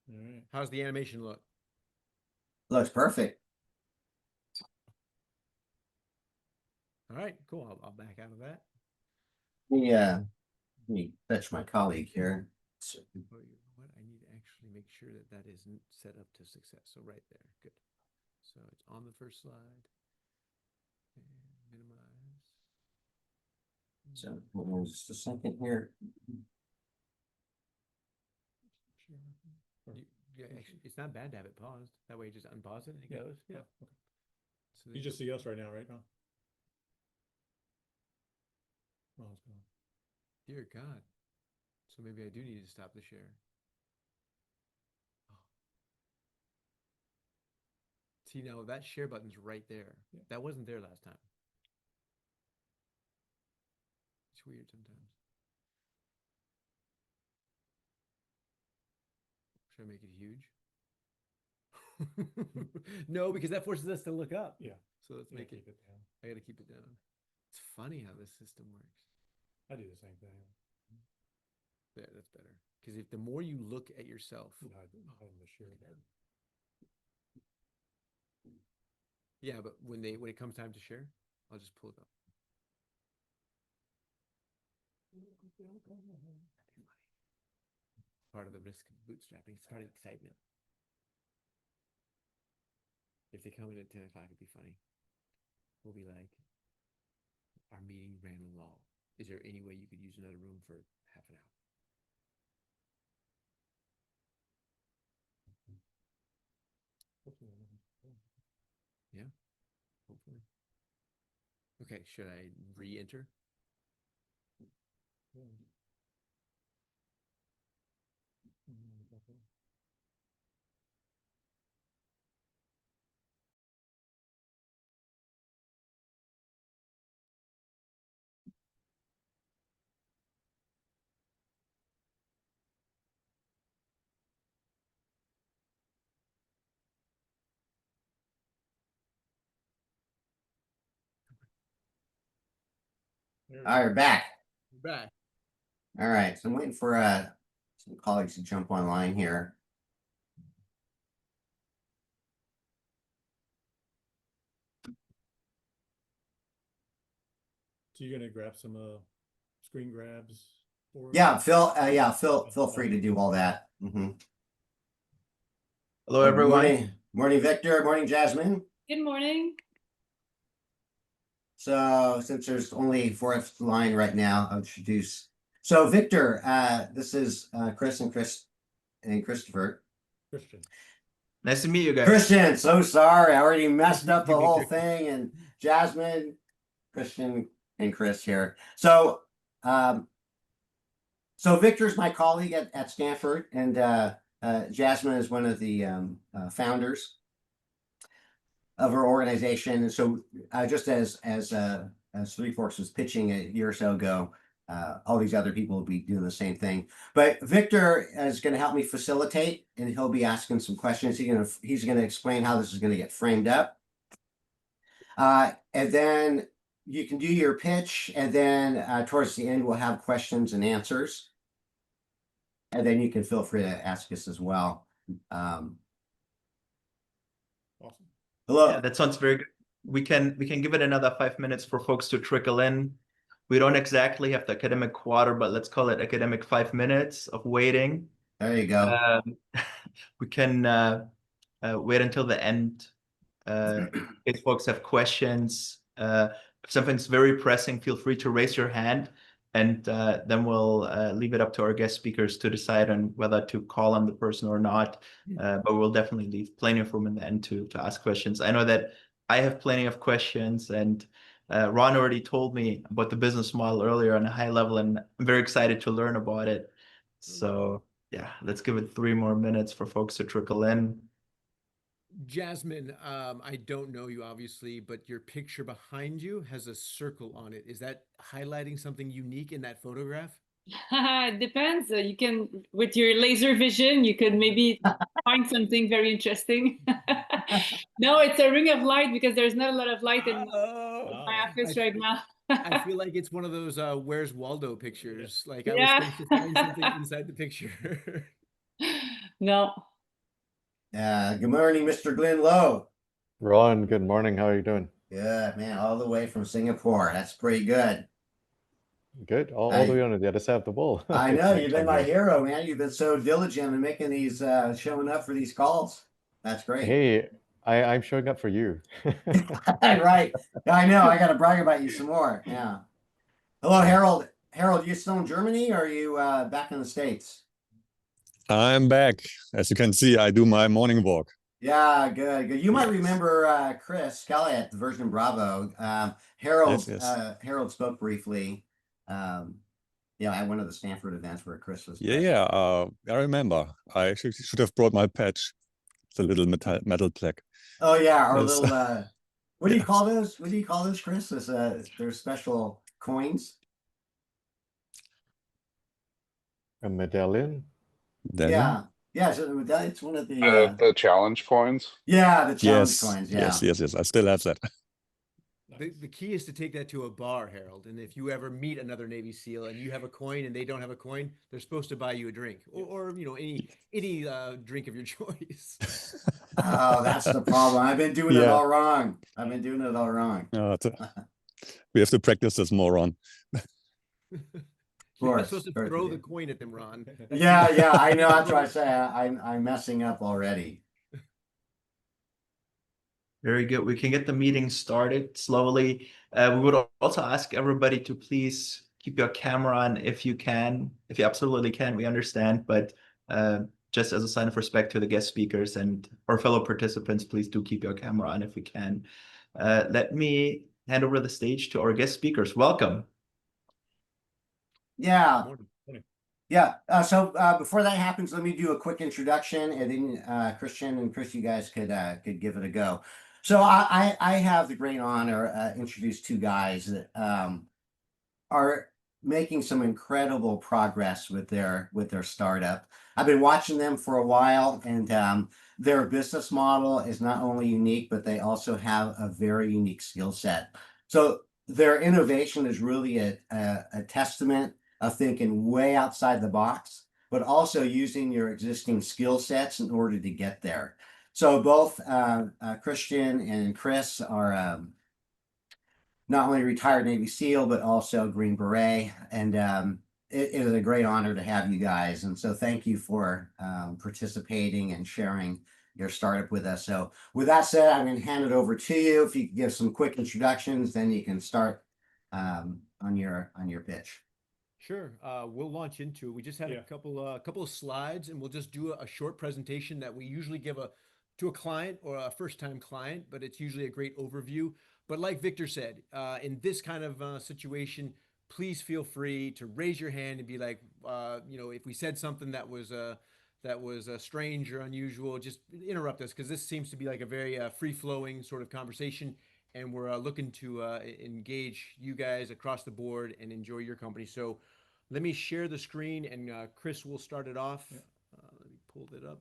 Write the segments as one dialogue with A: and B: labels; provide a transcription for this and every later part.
A: All right.
B: How's the animation look?
C: Looks perfect.
B: All right, cool. I'll back out of that.
C: Let me fetch my colleague here. So,
B: Oh, you know what? I need to actually make sure that that isn't set up to success. So right there, good. So it's on the first slide. And minimize.
C: so hold on just a second here.
B: Yeah, actually, it's not bad to have it paused. That way, you just unpause it and it
A: Yeah.
B: goes. Yeah.
A: Okay.
B: So
A: You just see us right now, right now? Oh, it's gone.
B: dear God. So maybe I do need to stop the share. Oh. See, now that share button's right there.
A: Yeah.
B: That wasn't there last time. It's weird sometimes. Should I make it huge? No, because that forces us to look up.
A: Yeah.
B: So let's
A: Yeah,
B: make it.
A: keep it down.
B: I gotta keep it down. It's funny how this system works.
A: I do the same thing.
B: There, that's better. Because if the more you look at yourself,
A: Hide the share button.
B: yeah, but when it comes time to share, I'll just pull it up. Part of the risk of bootstrapping. It's part of the excitement. If they come in at 10 o'clock, it'd be funny. We'll be like, our meeting ran long. Is there any way you could use another room for half an hour? Yeah, hopefully. Okay, should I re-enter?
C: All right, we're back.
B: We're back.
C: All right, so I'm waiting for some colleagues to jump online here.
A: So you're gonna grab some screen grabs for us?
C: Yeah, feel free to do all that.
D: Hello,
C: Good
D: everyone.
C: Morning, Victor. Morning, Jasmine.
E: Good morning.
C: So since there's only fourth line right now, I'll introduce. So Victor, this is Chris and Christopher.
A: Christian.
D: Nice to meet you guys.
C: Christian, so sorry. I already messed up the
B: You
C: whole
B: Victor.
C: thing. And Jasmine, Christian, and Chris here. So Victor's my colleague at Stanford, and Jasmine is one of the founders of our organization. And so just as Three Forks was pitching a year or so ago, all these other people will be doing the same thing. But Victor is going to help me facilitate, and he'll be asking some questions. He's going to explain how this is going to get framed up. And then you can do your pitch, and then towards the end, we'll have questions and answers. And then you can feel free to ask us as well.
A: Awesome.
C: Hello.
D: Yeah, that sounds very good. We can give it another 5 minutes for folks to trickle in. We don't exactly have the academic quarter, but let's call it academic 5 minutes of waiting.
C: There you go.
D: We can wait until the end. If folks have questions, if something's very pressing, feel free to raise your hand, and then we'll leave it up to our guest speakers to decide on whether to call on the person or not. But we'll definitely leave plenty of room in the end to ask questions. I know that I have plenty of questions, and Ron already told me about the business model earlier on a high level, and I'm very excited to learn about it. So yeah, let's give it 3 more minutes for folks to trickle in.
B: Jasmine, I don't know you obviously, but your picture behind you has a circle on it. Is that highlighting something unique in that photograph?
E: It depends. You can, with your laser vision, you could maybe find something very interesting. No, it's a ring of light because there's not a lot of light in my office right now.
B: I feel like it's one of those Where's Waldo pictures. Like I was
E: Yeah.
B: supposed to find something inside the picture.
E: No.
C: Good morning, Mr. Glenn Lowe.
F: Ron, good morning. How are you doing?
C: Good, man, all the way from Singapore. That's pretty good.
F: Good. All the way on the other side of the wall.
C: I
F: It's
C: know you've been
F: nighttime
C: my
F: here.
C: hero, man. You've been so diligent in making these, showing up for these calls. That's great.
F: Hey, I'm showing up for you.
C: Right. I know. I got to brag about you some more. Yeah. Hello, Harold. Harold, you still in Germany or are you back in the States?
G: I'm back. As you can see, I do my morning walk.
C: Yeah, good, good. You might
G: Yes.
C: remember Chris Kelly at the Virgin Bravo. Harold,
G: Yes.
C: Harold spoke briefly. Yeah, at one of the Stanford events where Chris was.
G: Yeah. I remember. I actually should have brought my patch, the little metal plaque.
C: Oh yeah, our
G: Yes.
C: little what do you
G: Yes.
C: call those? What do you call those, Chris? This they're special coins.
F: A medallion?
G: Then,
C: Yeah. Yeah, so it's one of the
H: The challenge coins.
C: yeah, the challenge
G: yes,
C: coins, yeah.
G: yes. I still have that.
B: The key is to take that to a bar, Harold. And if you ever meet another Navy SEAL and you have a coin and they don't have a coin, they're supposed to buy you a drink or any drink of your choice.
C: Oh, that's the problem. I've been doing it
G: Yeah.
C: all wrong. I've been doing it all wrong.
G: We have to practice this more on.
B: You're not
C: course,
B: supposed to
C: of course
B: throw
C: we
B: the
C: do.
B: coin at them, Ron.
C: Yeah, yeah, I know. That's what I say. I'm messing up already.
D: Very good. We can get the meeting started slowly. We would also ask everybody to please keep your camera on if you can. If you absolutely can, we understand. But just as a sign of respect to the guest speakers and our fellow participants, please do keep your camera on if you can. Let me hand over the stage to our guest speakers. Welcome.
C: Yeah.
B: Morning.
C: Yeah. So before that happens, let me do a quick introduction, and then Christian and Chris, you guys could give it a go. So I have the great honor introduce two guys that are making some incredible progress with their startup. I've been watching them for a while, and their business model is not only unique, but they also have a very unique skill set. So their innovation is really a testament of thinking way outside the box, but also using your existing skill sets in order to get there. So both Christian and Chris are not only retired Navy SEAL, but also Green Beret. And it is a great honor to have you guys. And so thank you for participating and sharing your startup with us. So with that said, I'm going to hand it over to you. If you could give some quick introductions, then you can start on your pitch.
B: Sure. We'll launch into it. We just had
A: Yeah.
B: a couple of slides, and we'll just do a short presentation that we usually give to a client or a first-time client, but it's usually a great overview. But like Victor said, in this kind of situation, please feel free to raise your hand and be like, if we said something that was strange or unusual, just interrupt us, because this seems to be like a very free-flowing sort of conversation. And we're looking to engage you guys across the board and enjoy your company. So let me share the screen, and Chris will start it off.
A: Yeah.
B: Let me pull it up.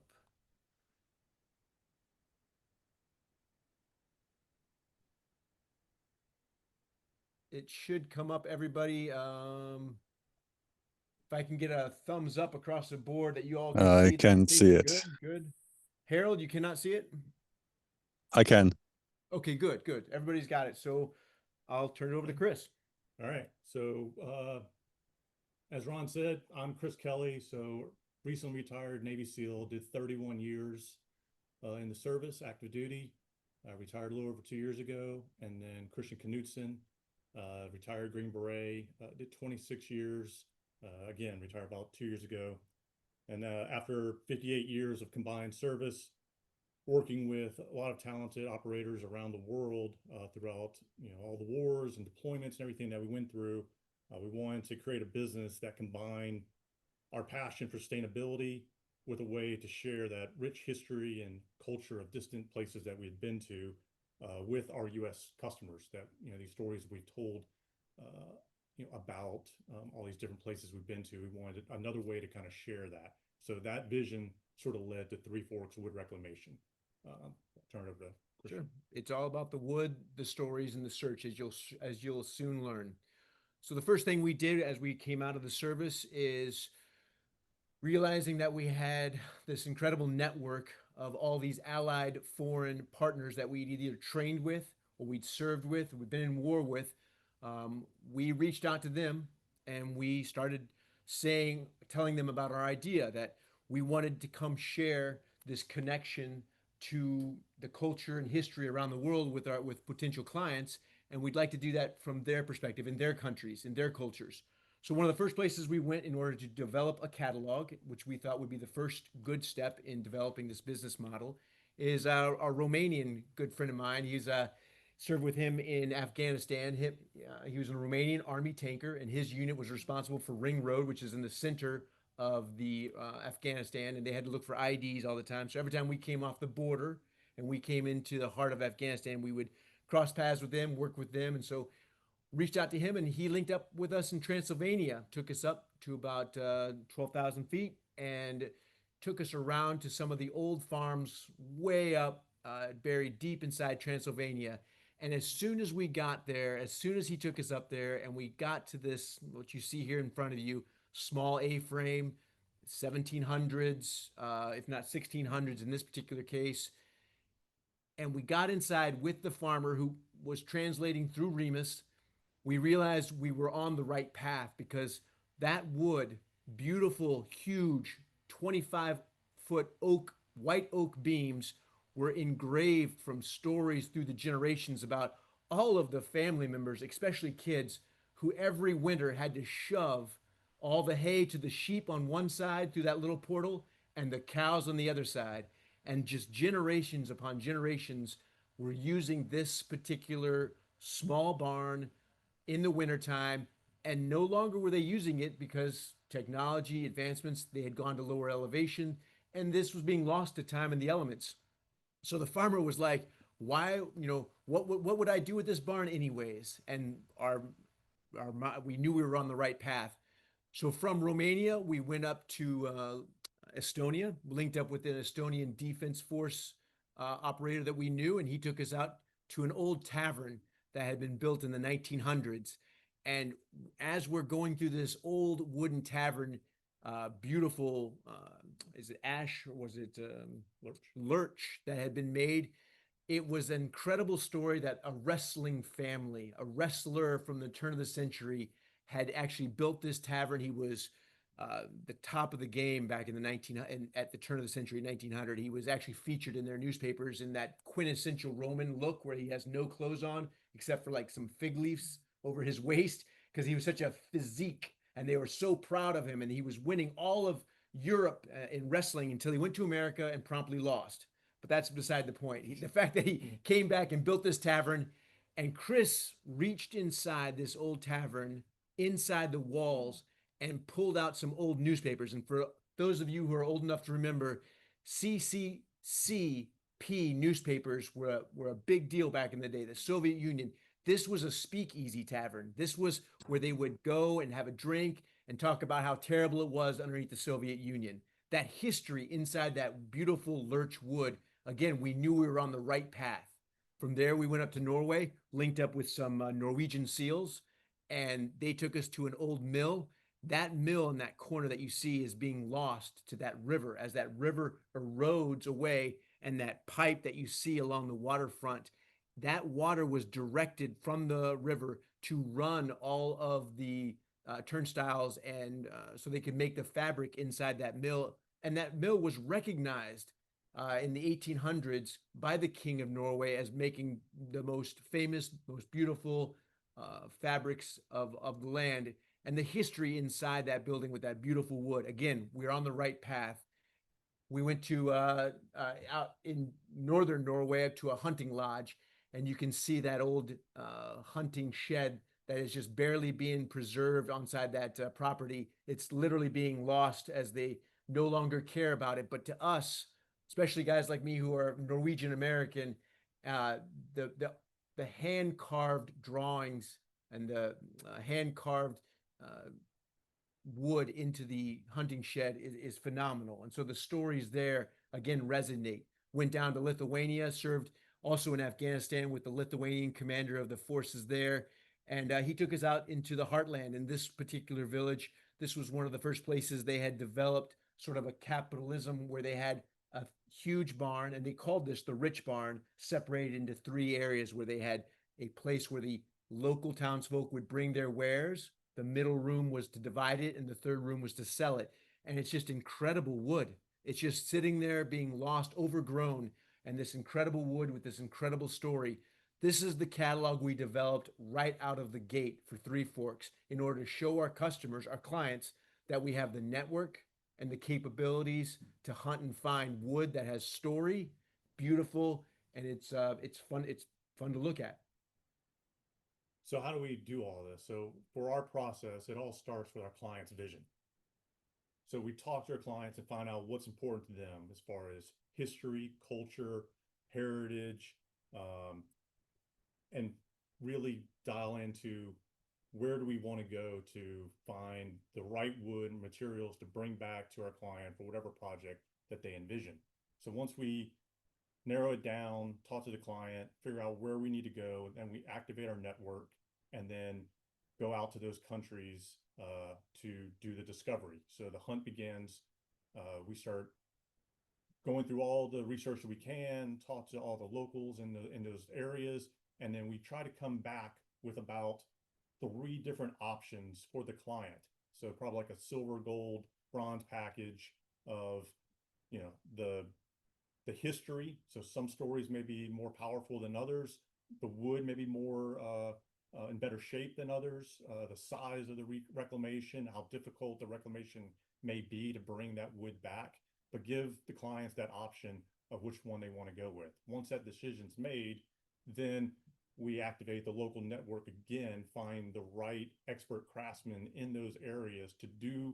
B: It should come up, everybody. If I can get a thumbs up across the board that you all can
G: I
B: see. the
G: can see it.
B: presentation. Good. Harold, you cannot see it?
G: I can.
B: Okay, good. Everybody's got it. So I'll turn it over to Chris.
A: All right. So as Ron said, I'm Chris Kelly. So recently retired Navy SEAL, did 31 years in the service, active duty. Retired a little over 2 years ago. And then Christian Knutzen, retired Green Beret, did 26 years. Again, retired about 2 years ago. And after 58 years of combined service, working with a lot of talented operators around the world throughout all the wars and deployments and everything that we went through, we wanted to create a business that combined our passion for sustainability with a way to share that rich history and culture of distant places that we had been to with our U.S. customers. That these stories we've told about all these different places we've been to. We wanted another way to kind of share that. So that vision sort of led to Three Forks Wood Reclamation. I'll turn it over to Christian.
B: Sure. It's all about the wood, the stories, and the search, as you'll soon learn. So the first thing we did as we came out of the service is realizing that we had this incredible network of all these allied foreign partners that we'd either trained with or we'd served with, or we'd been in war with, we reached out to them and we started telling them about our idea that we wanted to come share this connection to the culture and history around the world with potential clients, and we'd like to do that from their perspective, in their countries, in their cultures. So one of the first places we went in order to develop a catalog, which we thought would be the first good step in developing this business model, is our Romanian good friend of mine. He's served with him in Afghanistan. He was a Romanian army tanker, and his unit was responsible for Ring Road, which is in the center of the Afghanistan, and they had to look for IDs all the time. So every time we came off the border and we came into the heart of Afghanistan, we would cross paths with them, work with them, and so reached out to him, and he linked up with us in Transylvania, took us up to about 12,000 feet, and took us around to some of the old farms way up, buried deep inside Transylvania. And as soon as we got there, as soon as he took us up there and we got to this, what you see here in front of you, small A-frame, 1700s, if not 1600s in this particular case, and we got inside with the farmer who was translating through Remus, we realized we were on the right path, because that wood, beautiful, huge, 25-foot white oak beams, were engraved from stories through the generations about all of the family members, especially kids, who every winter had to shove all the hay to the sheep on one side through that little portal and the cows on the other side. And just generations upon generations were using this particular small barn in the wintertime, and no longer were they using it because technology advancements, they had gone to lower elevation, and this was being lost to time and the elements. So the farmer was like, why, what would I do with this barn anyways? And we knew we were on the right path. So from Romania, we went up to Estonia, linked up with an Estonian defense force operator that we knew, and he took us out to an old tavern that had been built in the 1900s. And as we're going through this old wooden tavern, beautiful, is it ash or was it lurch that had been made? It was an incredible story that a wrestling family, a wrestler from the turn of the century, had actually built this tavern. He was the top of the game back in at the turn of the century, 1900. He was actually featured in their newspapers in that quintessential Roman look where he has no clothes on except for like some fig leaves over his waist, because he was such a physique and they were so proud of him, and he was winning all of Europe in wrestling until he went to America and promptly lost. But that's beside the point. The fact that he came back and built this tavern, and Chris reached inside this old tavern, inside the walls, and pulled out some old newspapers. And for those of you who are old enough to remember, CCCP newspapers were a big deal back in the day, the Soviet Union. This was a speakeasy tavern. This was where they would go and have a drink and talk about how terrible it was underneath the Soviet Union. That history inside that beautiful lurch wood, again, we knew we were on the right path. From there, we went up to Norway, linked up with some Norwegian SEALs, and they took us to an old mill. That mill in that corner that you see is being lost to that river. As that river erodes away, and that pipe that you see along the waterfront, that water was directed from the river to run all of the turnstiles, and so they could make the fabric inside that mill. And that mill was recognized in the 1800s by the King of Norway as making the most famous, most beautiful fabrics of the land. And the history inside that building with that beautiful wood. Again, we're on the right path. We went to out in northern Norway up to a hunting lodge, and you can see that old hunting shed that is just barely being preserved onside that property. It's literally being lost as they no longer care about it. But to us, especially guys like me who are Norwegian American, the hand carved drawings and the hand carved wood into the hunting shed is phenomenal. And so the stories there again resonate. Went down to Lithuania, served also in Afghanistan with the Lithuanian commander of the forces there. And he took us out into the heartland in this particular village. This was one of the first places they had developed sort of a capitalism where they had a huge barn, and they called this the rich barn, separated into three areas where they had a place where the local townsfolk would bring their wares. The middle room was to divide it, and the third room was to sell it. And it's just incredible wood. It's just sitting there being lost, overgrown, and this incredible wood with this incredible story. This is the catalog we developed right out of the gate for Three Forks in order to show our customers, our clients, that we have the network and the capabilities to hunt and find wood that has story, beautiful, and it's fun. It's fun to look at.
A: So how do we do all this? So for our process, it all starts with our client's vision. So we talk to our clients and find out what's important to them as far as history, culture, heritage, and really dial into where do we want to go to find the right wood and materials to bring back to our client for whatever project that they envision. So once we narrow it down, talk to the client, figure out where we need to go, and we activate our network and then go out to those countries to do the discovery. So the hunt begins. We start going through all the research that we can, talk to all the locals in those areas, and then we try to come back with about 3 different options for the client. So probably like a silver, gold, bronze package of, you know, the history. So some stories may be more powerful than others. The wood may be more in better shape than others. The size of the reclamation, how difficult the reclamation may be to bring that wood back, but give the clients that option of which one they want to go with. Once that decision's made, then we activate the local network again, find the right expert craftsmen in those areas to do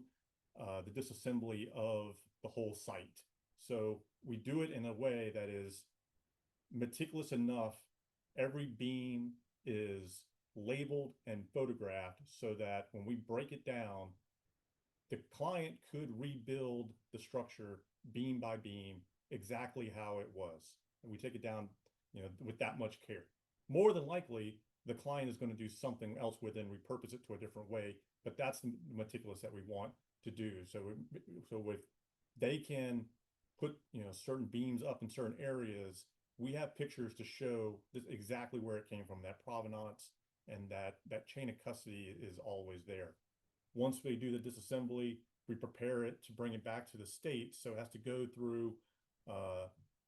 A: the disassembly of the whole site. So we do it in a way that is meticulous enough. Every beam is labeled and photographed so that when we break it down, the client could rebuild the structure beam by beam exactly how it was. And we take it down, you know, with that much care. More than likely, the client is going to do something else with it and repurpose it to a different way, but that's the meticulous that we want to do. So if they can put, you know, certain beams up in certain areas, we have pictures to show this exactly where it came from, that provenance, and that chain of custody is always there. Once we do the disassembly, we prepare it to bring it back to the States. So it has to go through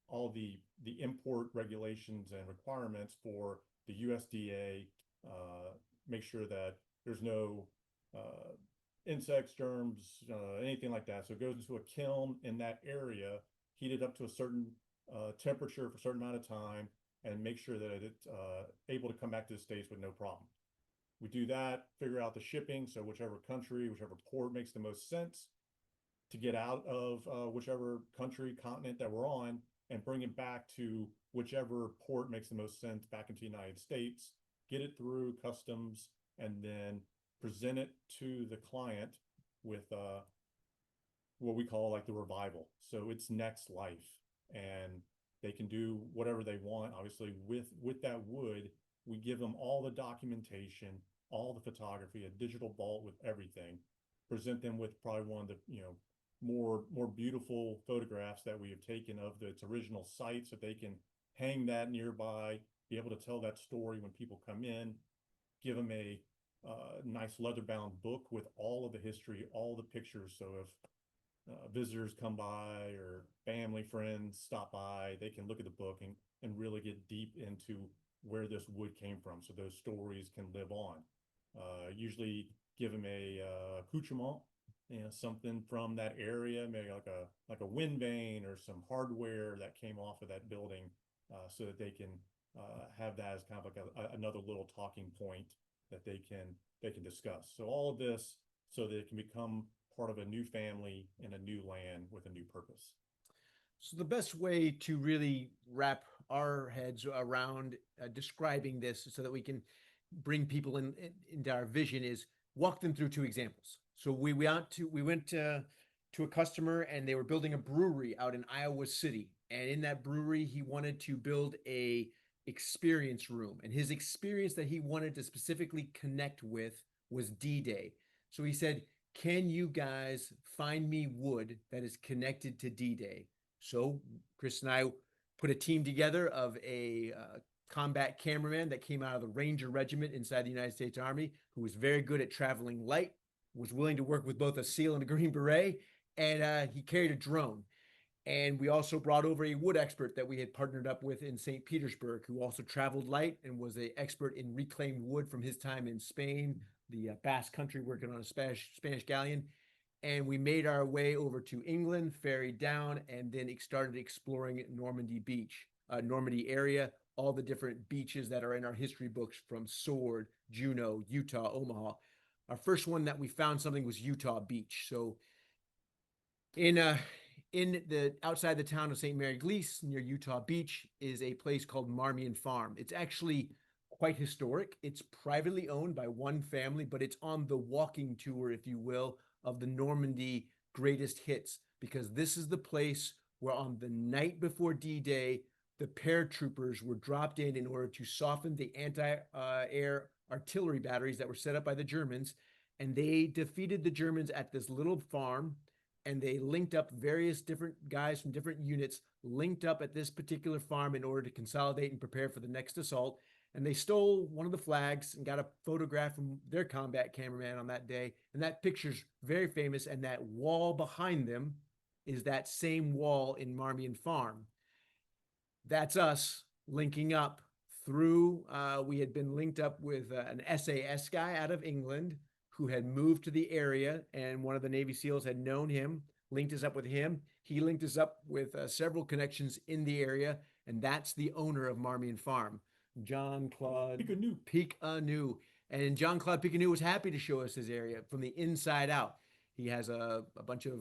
A: all the import regulations and requirements for the USDA, make sure that there's no insects, germs, anything like that. So it goes into a kiln in that area, heated up to a certain temperature for a certain amount of time, and make sure that it's able to come back to the States with no problem. We do that, figure out the shipping. So whichever country, whichever port makes the most sense to get out of whichever country, continent that we're on, and bring it back to whichever port makes the most sense back into the United States, get it through customs, and then present it to the client with what we call like the revival. So it's next life, and they can do whatever they want. Obviously, with that wood, we give them all the documentation, all the photography, a digital vault with everything. Present them with probably one of the, you know, more beautiful photographs that we have taken of its original site, so they can hang that nearby, be able to tell that story when people come in. Give them a nice leather-bound book with all of the history, all the pictures. So if visitors come by or family friends stop by, they can look at the book and really get deep into where this wood came from, so those stories can live on. Usually give them a accoutrement, you know, something from that area, maybe like a wind vane or some hardware that came off of that building, so that they can have that as kind of like another little talking point that they can discuss. So all of this so that it can become part of a new family in a new land with a new purpose.
B: So the best way to really wrap our heads around describing this so that we can bring people into our vision is walk them through 2 examples. So we went to a customer, and they were building a brewery out in Iowa City. And in that brewery, he wanted to build a experience room. And his experience that he wanted to specifically connect with was D-Day. So he said, can you guys find me wood that is connected to D-Day? So Chris and I put a team together of a combat cameraman that came out of the Ranger Regiment inside the United States Army, who was very good at traveling light, was willing to work with both a SEAL and a Green Beret, and he carried a drone. And we also brought over a wood expert that we had partnered up with in St. Petersburg, who also traveled light and was an expert in reclaimed wood from his time in Spain, the Basque Country, working on a Spanish galleon. And we made our way over to England, ferried down, and then started exploring Normandy Beach, Normandy area, all the different beaches that are in our history books from Sword, Juneau, Utah, Omaha. Our first one that we found something was Utah Beach. So in the outside the town of St. Mary Glees near Utah Beach is a place called Marmion Farm. It's actually quite historic. It's privately owned by one family, but it's on the walking tour, if you will, of the Normandy greatest hits, because this is the place where on the night before D-Day, the paratroopers were dropped in order to soften the anti-air artillery batteries that were set up by the Germans. And they defeated the Germans at this little farm, and they linked up various different guys from different units, linked up at this particular farm in order to consolidate and prepare for the next assault. And they stole one of the flags and got a photograph from their combat cameraman on that day. And that picture's very famous. And that wall behind them is that same wall in Marmion Farm. That's us linking up through, we had been linked up with an SAS guy out of England who had moved to the area, and one of the Navy SEALs had known him, linked us up with him. He linked us up with several connections in the area, and that's the owner of Marmion Farm, Jean-Claude Picanou. And Jean-Claude Picanou was happy to show us his area from the inside out. He has a bunch of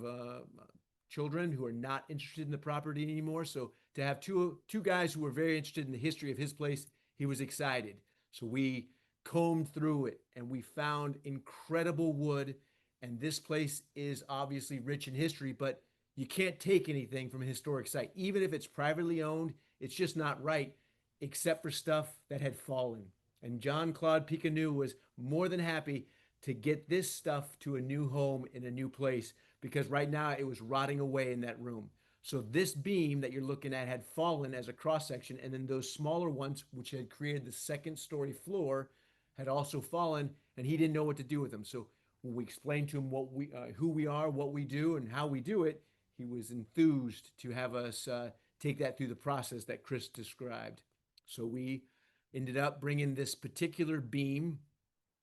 B: children who are not interested in the property anymore. So to have two guys who were very interested in the history of his place, he was excited. So we combed through it and we found incredible wood. And this place is obviously rich in history, but you can't take anything from a historic site. Even if it's privately owned, it's just not right, except for stuff that had fallen. And Jean-Claude Picanou was more than happy to get this stuff to a new home in a new place, because right now it was rotting away in that room. So this beam that you're looking at had fallen as a cross section, and then those smaller ones, which had created the second story floor, had also fallen, and he didn't know what to do with them. So when we explained to him what who we are, what we do, and how we do it, he was enthused to have us take that through the process that Chris described. So we ended up bringing this particular beam,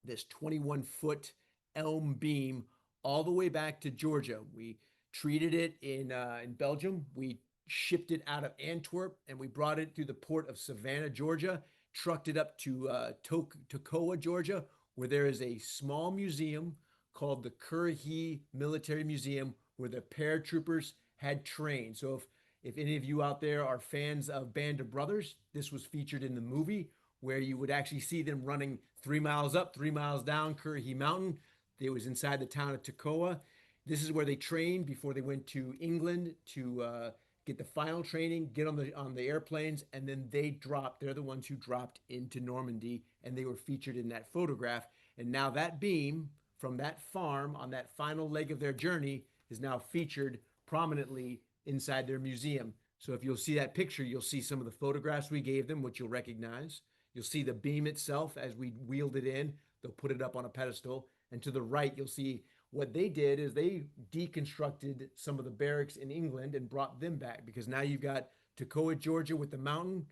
B: this 21-foot elm beam, all the way back to Georgia. We treated it in Belgium. We shipped it out of Antwerp, and we brought it through the port of Savannah, Georgia, trucked it up to Toccoa, Georgia, where there is a small museum called the Currahee Military Museum, where the paratroopers had trained. So if any of you out there are fans of Band of Brothers, this was featured in the movie, where you would actually see them running 3 miles up, 3 miles down Currahee Mountain. It was inside the town of Toccoa. This is where they trained before they went to England to get the final training, get on the airplanes, and then they dropped. They're the ones who dropped into Normandy, and they were featured in that photograph. And now that beam from that farm on that final leg of their journey is now featured prominently inside their museum. So if you'll see that picture, you'll see some of the photographs we gave them, which you'll recognize. You'll see the beam itself as we wheeled it in. They'll put it up on a pedestal. And to the right, you'll see what they did is they deconstructed some of the barracks in England and brought them back, because now you've got Toccoa, Georgia with the mountain,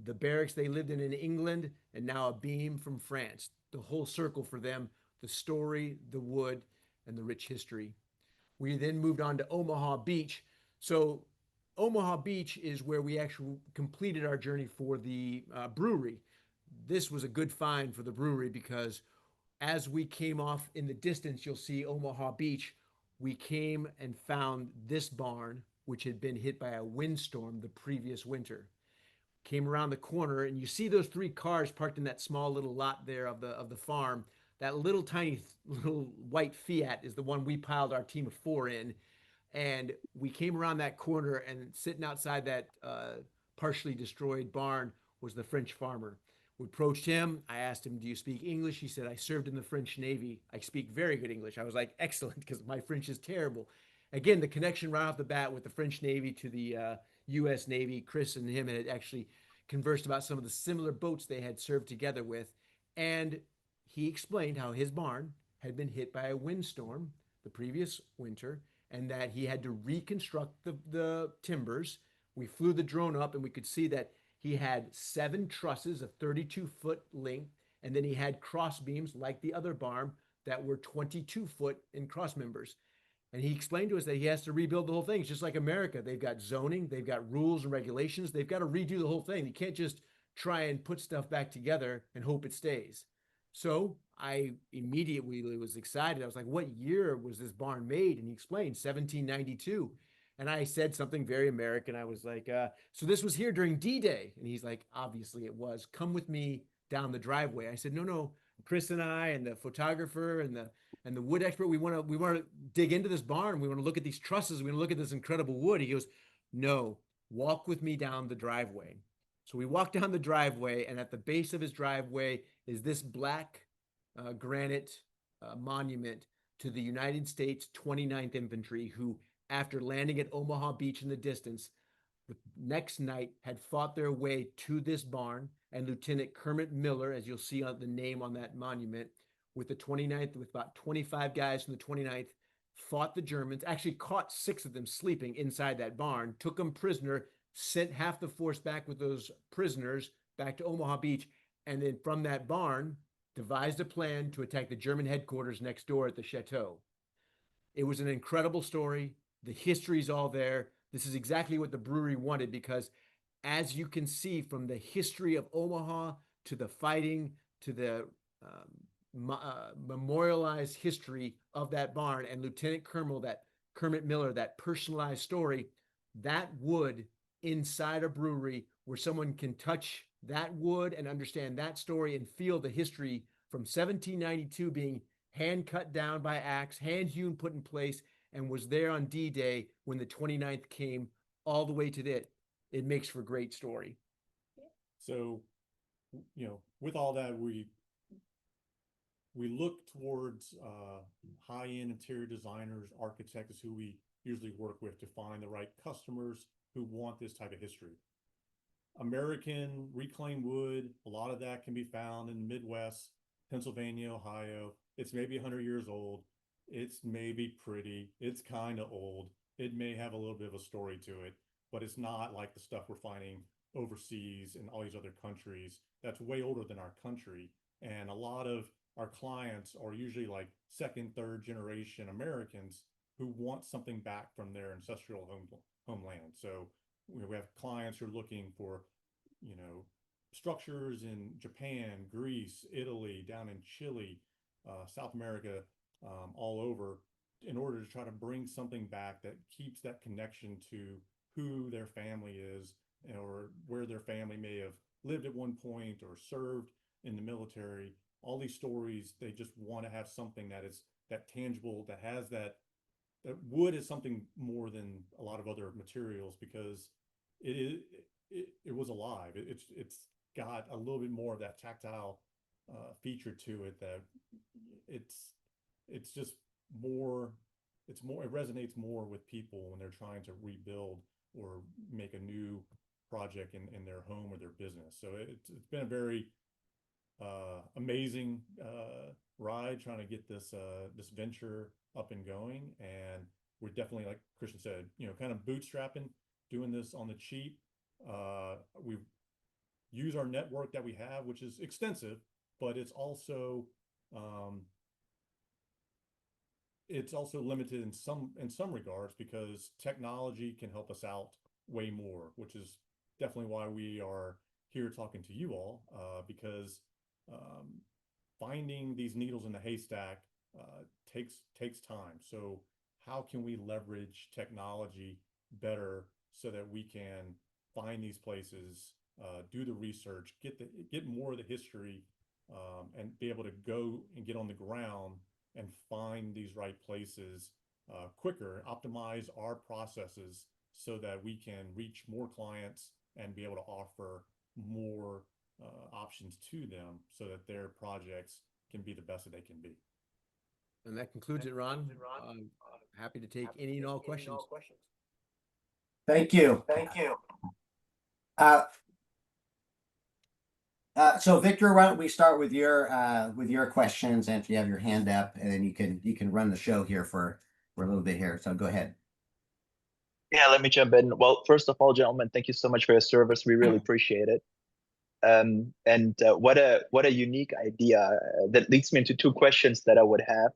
B: the barracks they lived in England, and now a beam from France. The whole circle for them, the story, the wood, and the rich history. We then moved on to Omaha Beach. So Omaha Beach is where we actually completed our journey for the brewery. This was a good find for the brewery, because as we came off in the distance, you'll see Omaha Beach. We came and found this barn, which had been hit by a windstorm the previous winter. Came around the corner, and you see those 3 cars parked in that small little lot there of the farm. That little tiny little white Fiat is the one we piled our team of 4 in. And we came around that corner, and sitting outside that partially destroyed barn was the French farmer. We approached him. I asked him, "Do you speak English?" He said, "I served in the French Navy. I speak very good English." I was like, "Excellent," because my French is terrible. Again, the connection right off the bat with the French Navy to the U.S. Navy. Chris and him had actually conversed about some of the similar boats they had served together with. And he explained how his barn had been hit by a windstorm the previous winter and that he had to reconstruct the timbers. We flew the drone up and we could see that he had 7 trusses of 32-foot length, and then he had cross beams like the other barn that were 22-foot in cross members. And he explained to us that he has to rebuild the whole thing. It's just like America. They've got zoning, they've got rules and regulations. They've got to redo the whole thing. You can't just try and put stuff back together and hope it stays. So I immediately was excited. I was like, "What year was this barn made?" And he explained 1792. And I said something very American. I was like, "So this was here during D-Day?" And he's like, "Obviously it was. Come with me down the driveway." I said, "No, no. Chris and I and the photographer and the wood expert, we want to dig into this barn. We want to look at these trusses. We want to look at this incredible wood." He goes, "No, walk with me down the driveway." So we walked down the driveway, and at the base of his driveway is this black granite monument to the United States 29th Infantry, who, after landing at Omaha Beach in the distance, the next night had fought their way to this barn. And Lieutenant Kermit Miller, as you'll see on the name on that monument, with the 29th, with about 25 guys from the 29th, fought the Germans, actually caught 6 of them sleeping inside that barn, took them prisoner, sent half the force back with those prisoners back to Omaha Beach, and then from that barn devised a plan to attack the German headquarters next door at the chateau. It was an incredible story. The history's all there. This is exactly what the brewery wanted, because as you can see from the history of Omaha to the fighting to the memorialized history of that barn and Lieutenant Colonel, that Kermit Miller, that personalized story, that wood inside a brewery where someone can touch that wood and understand that story and feel the history from 1792 being hand cut down by axe, hand hewn, put in place, and was there on D-Day when the 29th came all the way to it. It makes for a great story.
A: So, with all that, we look towards high-end interior designers, architects who we usually work with to find the right customers who want this type of history. American reclaimed wood, a lot of that can be found in the Midwest, Pennsylvania, Ohio. It's maybe 100 years old. It's maybe pretty. It's kind of old. It may have a little bit of a story to it, but it's not like the stuff we're finding overseas in all these other countries that's way older than our country. And a lot of our clients are usually like second, third generation Americans who want something back from their ancestral homeland. So we have clients who are looking for, structures in Japan, Greece, Italy, down in Chile, South America, all over, in order to try to bring something back that keeps that connection to who their family is, or where their family may have lived at one point or served in the military. All these stories, they just want to have something that is that tangible, that has that wood is something more than a lot of other materials, because it was alive. It's got a little bit more of that tactile feature to it, that it's just more, it resonates more with people when they're trying to rebuild or make a new project in their home or their business. So it's been a very amazing ride trying to get this venture up and going. And we're definitely, like Christian said, kind of bootstrapping, doing this on the cheap. We use our network that we have, which is extensive, but it's also limited in some regards, because technology can help us out way more, which is definitely why we are here talking to you all, because finding these needles in the haystack takes time. So how can we leverage technology better so that we can find these places, do the research, get more of the history, and be able to go and get on the ground and find these right places quicker, optimize our processes so that we can reach more clients and be able to offer more options to them so that their projects can be the best that they can be.
B: And that concludes it, Ron. Happy to take any and all questions.
C: Thank you. Uh, so Victor, why don't we start with your questions, and if you have your hand up, and then you can run the show here for a little bit here. So go ahead.
D: Yeah, let me jump in. Well, first of all, gentlemen, thank you so much for your service. We really appreciate it. What a unique idea. That leads me into two questions that I would have.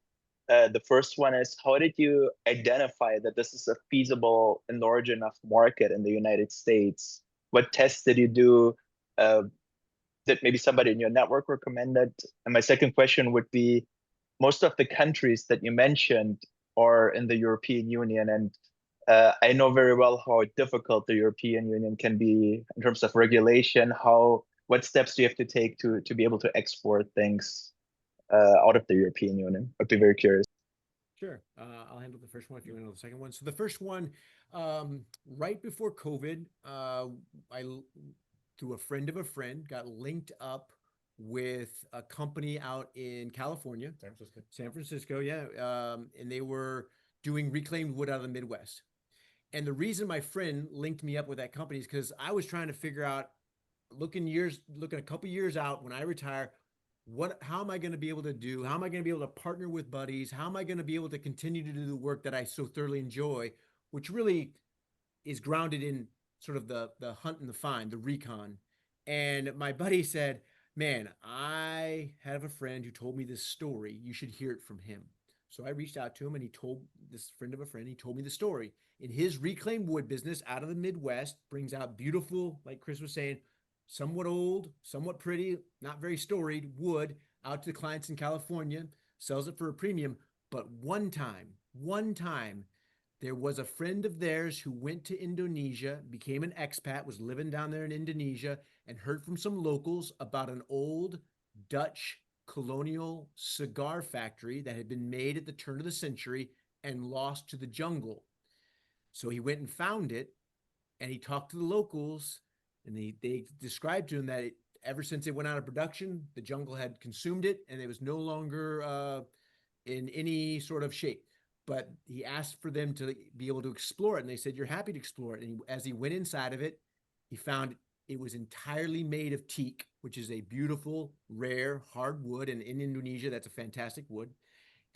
D: The first one is, how did you identify that this is a feasible and large enough market in the United States? What tests did you do that maybe somebody in your network recommended? And my second question would be, most of the countries that you mentioned are in the European Union, and I know very well how difficult the European Union can be in terms of regulation. What steps do you have to take to be able to export things out of the European Union? I'd be very curious.
B: Sure. I'll handle the first one if you want to handle the second one. So the first one, right before COVID, through a friend of a friend, got linked up with a company out in California, San Francisco, yeah. And they were doing reclaimed wood out of the Midwest. And the reason my friend linked me up with that company is because I was trying to figure out, looking a couple years out when I retire, how am I going to be able to do? How am I going to be able to partner with buddies? How am I going to be able to continue to do the work that I so thoroughly enjoy, which really is grounded in sort of the hunt and the find, the recon. And my buddy said, man, I have a friend who told me this story. You should hear it from him. So I reached out to him, and he told this friend of a friend, he told me the story. In his reclaimed wood business out of the Midwest, brings out beautiful, like Chris was saying, somewhat old, somewhat pretty, not very storied wood out to the clients in California, sells it for a premium. But one time, there was a friend of theirs who went to Indonesia, became an expat, was living down there in Indonesia, and heard from some locals about an old Dutch colonial cigar factory that had been made at the turn of the century and lost to the jungle. So he went and found it, and he talked to the locals, and they described to him that ever since it went out of production, the jungle had consumed it, and it was no longer in any sort of shape. But he asked for them to be able to explore it, and they said, you're happy to explore it. And as he went inside of it, he found it was entirely made of teak, which is a beautiful, rare, hard wood. And in Indonesia, that's a fantastic wood.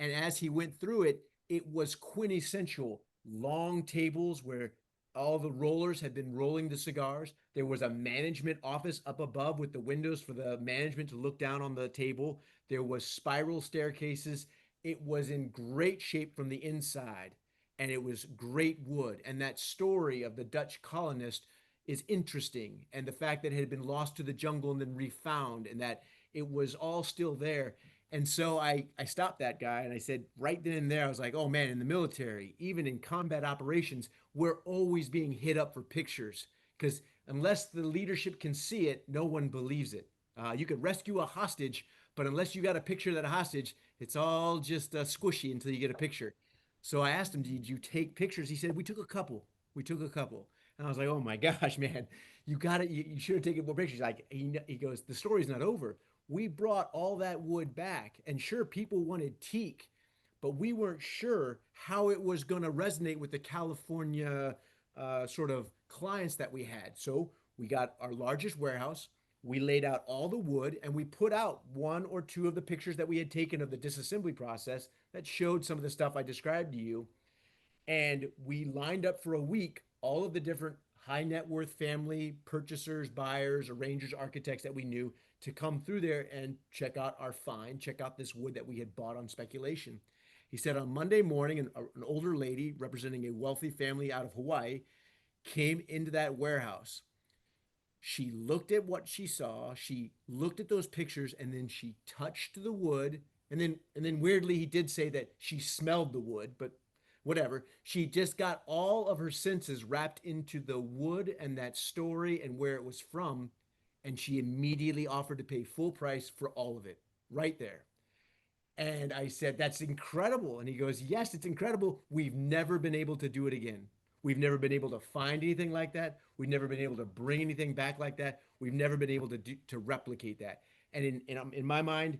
B: And as he went through it, it was quintessential long tables where all the rollers had been rolling the cigars. There was a management office up above with the windows for the management to look down on the table. There was spiral staircases. It was in great shape from the inside, and it was great wood. And that story of the Dutch colonist is interesting. And the fact that it had been lost to the jungle and then refound, and that it was all still there. And so I stopped that guy, and I said, right then and there, I was like, oh man, in the military, even in combat operations, we're always being hit up for pictures, because unless the leadership can see it, no one believes it. You could rescue a hostage, but unless you got a picture of that hostage, it's all just squishy until you get a picture. So I asked him, did you take pictures? He said, we took a couple. And I was like, oh my gosh, man, you got it. You should have taken more pictures. Like he goes, the story's not over. We brought all that wood back, and sure, people wanted teak, but we weren't sure how it was going to resonate with the California sort of clients that we had. So we got our largest warehouse. We laid out all the wood, and we put out one or two of the pictures that we had taken of the disassembly process that showed some of the stuff I described to you. And we lined up for a week all of the different high net worth family purchasers, buyers, arrangers, architects that we knew to come through there and check out our find, check out this wood that we had bought on speculation. He said on Monday morning, an older lady representing a wealthy family out of Hawaii came into that warehouse. She looked at what she saw, she looked at those pictures, and then she touched the wood. And then weirdly, he did say that she smelled the wood, but whatever. She just got all of her senses wrapped into the wood and that story and where it was from. And she immediately offered to pay full price for all of it right there. And I said, that's incredible. And he goes, yes, it's incredible. We've never been able to do it again. We've never been able to find anything like that. We've never been able to bring anything back like that. We've never been able to replicate that. And in my mind,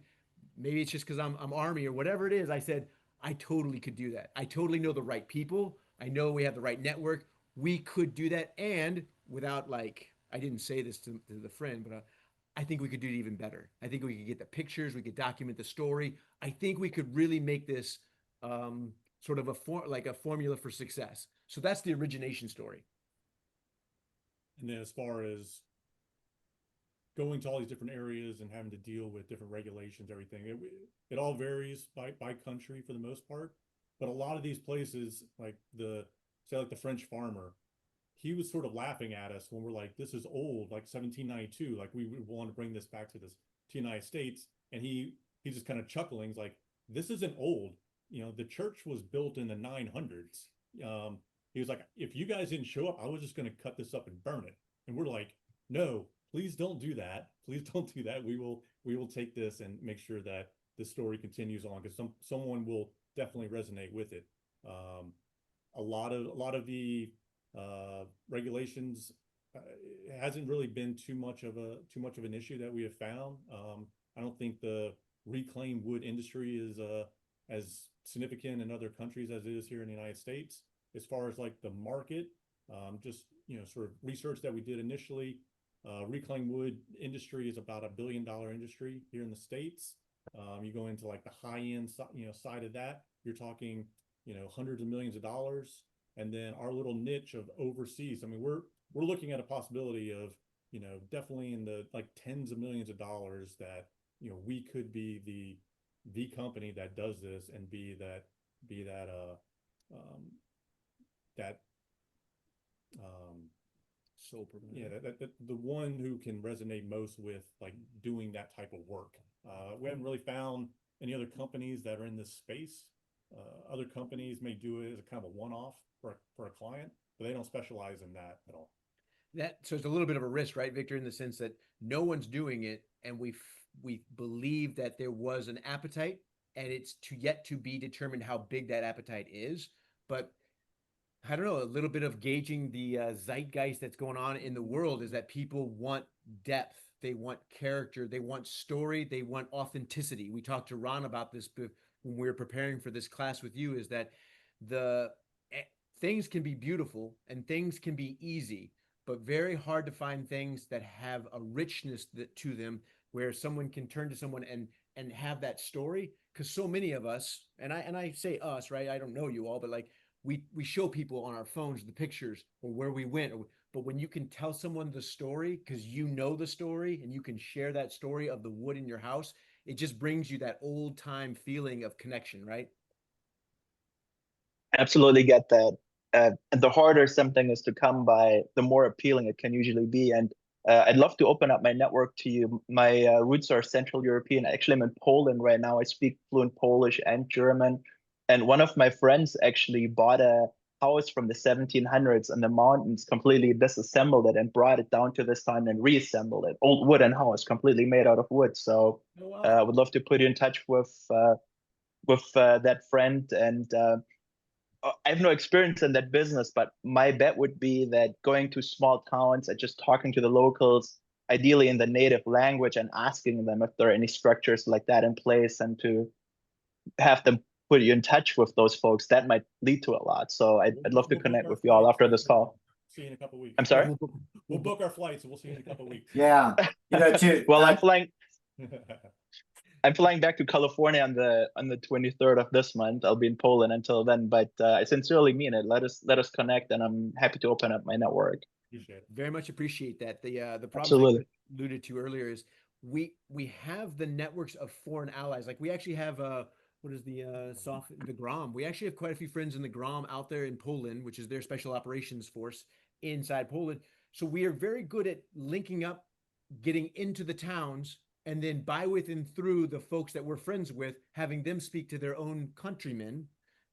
B: maybe it's just because I'm Army or whatever it is. I said I totally could do that. I totally know the right people. I know we have the right network. We could do that, and without like I didn't say this to the friend, but I think we could do it even better. I think we could get the pictures. We could document the story. I think we could really make this sort of like a formula for success. So that's the origination story.
A: And then as far as going to all these different areas and having to deal with different regulations, everything, it all varies by country for the most part. But a lot of these places, like the French farmer, he was sort of laughing at us when we're like, this is old, like 1792, like we want to bring this back to the United States. And he's just kind of chuckling. He's like, this isn't old. You know, the church was built in the 900s. He was like, if you guys didn't show up, I was just going to cut this up and burn it. And we're like, no, please don't do that. Please don't do that. We will take this and make sure that the story continues on, because someone will definitely resonate with it. A lot of the regulations hasn't really been too much of an issue that we have found. I don't think the reclaimed wood industry is as significant in other countries as it is here in the United States. As far as like the market, just sort of research that we did initially, reclaimed wood industry is about $1 billion industry here in the States. You go into like the high end side of that, you're talking hundreds of millions of dollars. And then our little niche of overseas, I mean, we're looking at a possibility of definitely in the like tens of millions of dollars that we could be the company that does this and be that
B: Sole provider.
A: yeah, that the one who can resonate most with like doing that type of work. We haven't really found any other companies that are in this space. Other companies may do it as a kind of a one-off for a client, but they don't specialize in that at all.
B: So it's a little bit of a risk, right, Victor, in the sense that no one's doing it, and we believe that there was an appetite, and it's yet to be determined how big that appetite is. But I don't know, a little bit of gauging the zeitgeist that's going on in the world is that people want depth, they want character, they want story, they want authenticity. We talked to Ron about this when we were preparing for this class with you, is that things can be beautiful and things can be easy, but very hard to find things that have a richness to them, where someone can turn to someone and have that story. Because so many of us, and I say us, right? I don't know you all, but like we show people on our phones the pictures or where we went, but when you can tell someone the story because you know the story and you can share that story of the wood in your house, it just brings you that old time feeling of connection, right?
D: Absolutely get that. And the harder something is to come by, the more appealing it can usually be. And I'd love to open up my network to you. My roots are Central European. Actually, I'm in Poland right now. I speak fluent Polish and German. And one of my friends actually bought a house from the 1700s in the mountains, completely disassembled it and brought it down to this time and reassembled it. Old wooden house, completely made out of wood. So I would love to put you in touch with that friend. And I have no experience in that business, but my bet would be that going to small towns and just talking to the locals, ideally in the native language, and asking them if there are any structures like that in place, and to have them put you in touch with those folks, that might lead to a lot. So I'd love to connect with you all after this call.
A: See you in a couple of weeks.
D: I'm sorry?
A: We'll book our flights and we'll see you in a couple of weeks.
C: Yeah.
D: Well, I'm flying back to California on the 23rd of this month. I'll be in Poland until then, but I sincerely mean it. Let us connect, and I'm happy to open up my network.
A: Appreciate it.
B: Very much appreciate that. The problem
D: Absolutely.
B: I alluded to earlier is we have the networks of foreign allies. Like we actually have what is the GROM? We actually have quite a few friends in the GROM out there in Poland, which is their special operations force inside Poland. So we are very good at linking up, getting into the towns, and then by with and through the folks that we're friends with, having them speak to their own countrymen.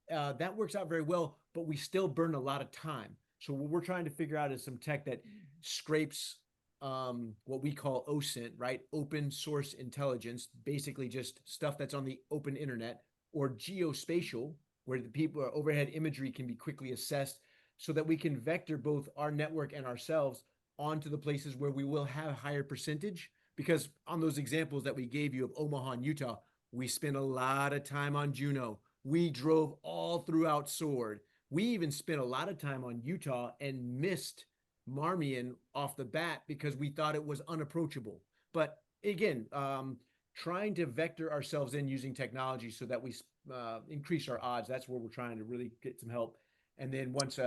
B: That works out very well, but we still burn a lot of time. So what we're trying to figure out is some tech that scrapes what we call OSINT, right? Open source intelligence, basically just stuff that's on the open internet, or geospatial, where the people overhead imagery can be quickly assessed. so that we can vector both our network and ourselves onto the places where we will have higher percentage. Because on those examples that we gave you of Omaha and Utah, we spent a lot of time on Juneau. We drove all throughout Sword. We even spent a lot of time on Utah and missed Marmion off the bat because we thought it was unapproachable. But again, trying to vector ourselves in using technology so that we increase our odds. That's where we're trying to really get some help. And then once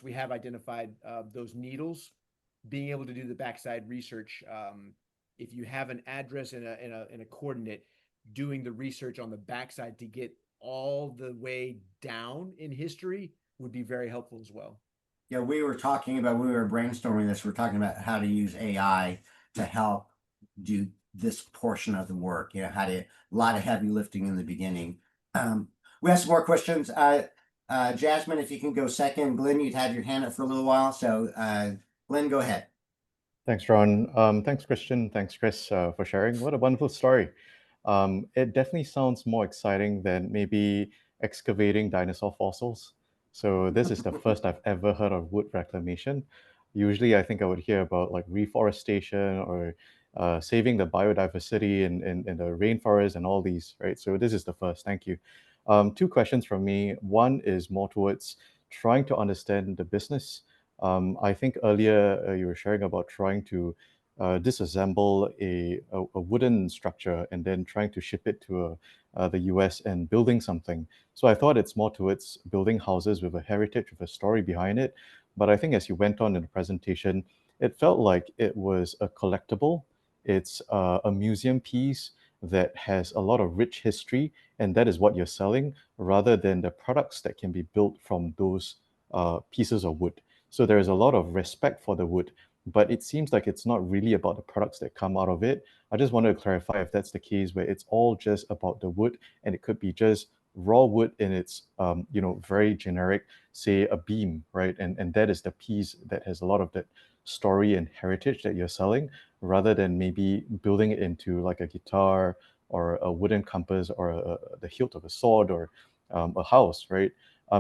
B: we have identified those needles, being able to do the backside research. If you have an address and a coordinate, doing the research on the backside to get all the way down in history would be very helpful as well.
C: Yeah, we were talking about, when we were brainstorming this, we're talking about how to use AI to help do this portion of the work, you know, how to, a lot of heavy lifting in the beginning. We have some more questions. Jasmine, if you can go second. Glenn, you'd had your hand up for a little while. So Glenn, go ahead.
F: Thanks, Ron. Thanks, Christian. Thanks, Chris, for sharing. What a wonderful story. It definitely sounds more exciting than maybe excavating dinosaur fossils. So this is the first I've ever heard of wood reclamation. Usually, I think I would hear about like reforestation or saving the biodiversity in the rainforest and all these, right? So this is the first. Thank you. Two questions from me. One is more towards trying to understand the business. I think earlier you were sharing about trying to disassemble a wooden structure and then trying to ship it to the US and building something. So I thought it's more towards building houses with a heritage, with a story behind it. But I think as you went on in the presentation, it felt like it was a collectible. It's a museum piece that has a lot of rich history, and that is what you're selling, rather than the products that can be built from those pieces of wood. So there is a lot of respect for the wood, but it seems like it's not really about the products that come out of it. I just wanted to clarify if that's the case, where it's all just about the wood, and it could be just raw wood in its, very generic, say a beam, right? And that is the piece that has a lot of that story and heritage that you're selling, rather than maybe building it into like a guitar or a wooden compass or the hilt of a sword or a house, right?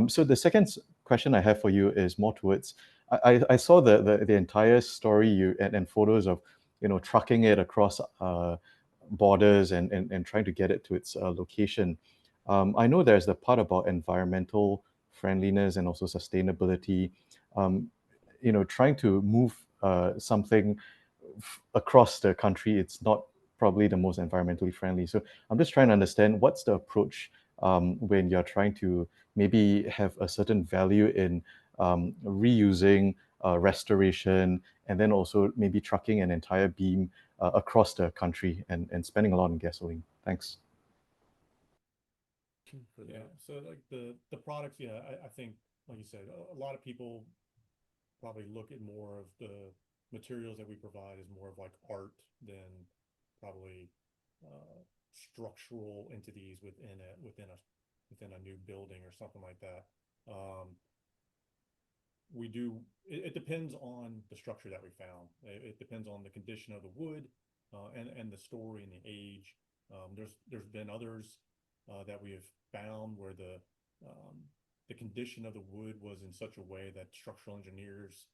F: So the second question I have for you is more towards, I saw the entire story and photos of, trucking it across borders and trying to get it to its location. I know there's the part about environmental friendliness and also sustainability. Trying to move something across the country, it's not probably the most environmentally friendly. So I'm just trying to understand what's the approach when you're trying to maybe have a certain value in reusing, restoration, and then also maybe trucking an entire beam across the country and spending a lot on gasoline. Thanks.
A: Yeah, so like the products, yeah, I think, like you said, a lot of people probably look at more of the materials that we provide as more of like art than probably structural entities within a new building or something like that. It depends on the structure that we found. It depends on the condition of the wood and the story and the age. There's been others that we have found where the condition of the wood was in such a way that structural engineers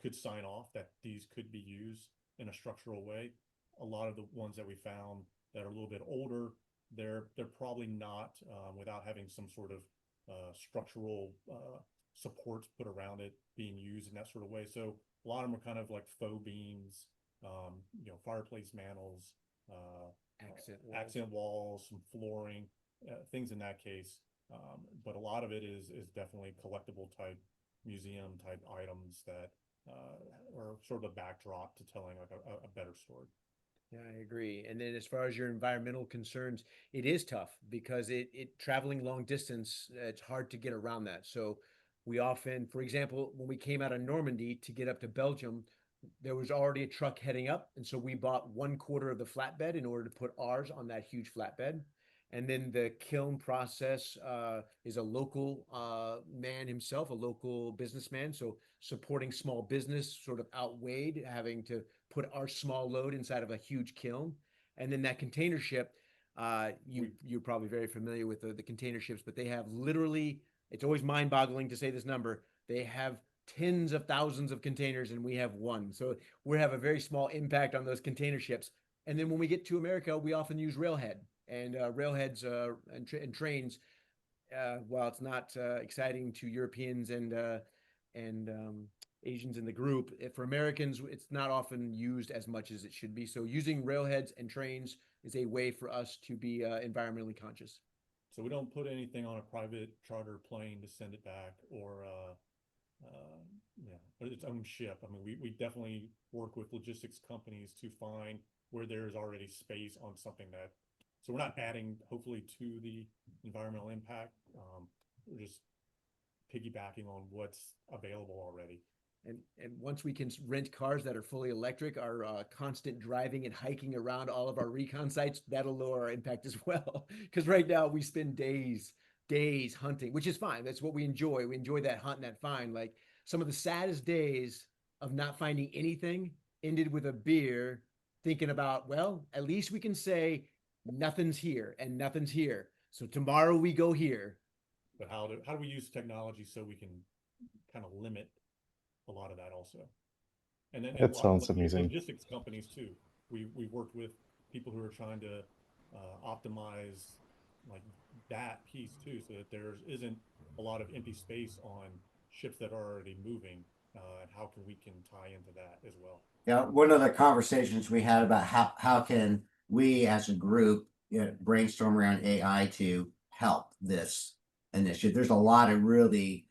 A: could sign off that these could be used in a structural way. A lot of the ones that we found that are a little bit older, they're probably not, without having some sort of structural supports put around it, being used in that sort of way. So a lot of them are kind of like faux beams, fireplace mantles, accent walls, some flooring, things in that case. But a lot of it is definitely collectible type, museum type items that are sort of a backdrop to telling like a better story.
B: Yeah, I agree. And then as far as your environmental concerns, it is tough because it traveling long distance, it's hard to get around that. So we often, for example, when we came out of Normandy to get up to Belgium, there was already a truck heading up. And so we bought 1/4 of the flatbed in order to put ours on that huge flatbed. And then the kiln process is a local man himself, a local businessman. So supporting small business sort of outweighed having to put our small load inside of a huge kiln. And then that container ship, you're probably very familiar with the container ships, but they have literally, it's always mind boggling to say this number, They have tens of thousands of containers and we have one. So we have a very small impact on those container ships. And then when we get to America, we often use railhead and railheads and trains. While it's not exciting to Europeans and Asians in the group, for Americans, it's not often used as much as it should be. So using railheads and trains is a way for us to be environmentally conscious.
A: So we don't put anything on a private charter plane to send it back, or its own ship. I mean, we definitely work with logistics companies to find where there's already space on something that, so we're not adding, hopefully, to the environmental impact. We're just piggybacking on what's available already.
B: And once we can rent cars that are fully electric, our constant driving and hiking around all of our recon sites, that'll lower our impact as well. Because right now we spend days hunting, which is fine. That's what we enjoy. We enjoy that hunt and that find. Like some of the saddest days of not finding anything ended with a beer, thinking about, well, at least we can say nothing's here and nothing's here. So tomorrow we go here.
A: But how do we use technology so we can kind of limit a lot of that also? And then
F: That sounds amazing.
A: Logistics companies too. We worked with people who are trying to optimize like that piece too, so that there isn't a lot of empty space on ships that are already moving. And how we can tie into that as well.
C: Yeah, one of the conversations we had about how can we as a group brainstorm around AI to help this initiative. There's a lot of really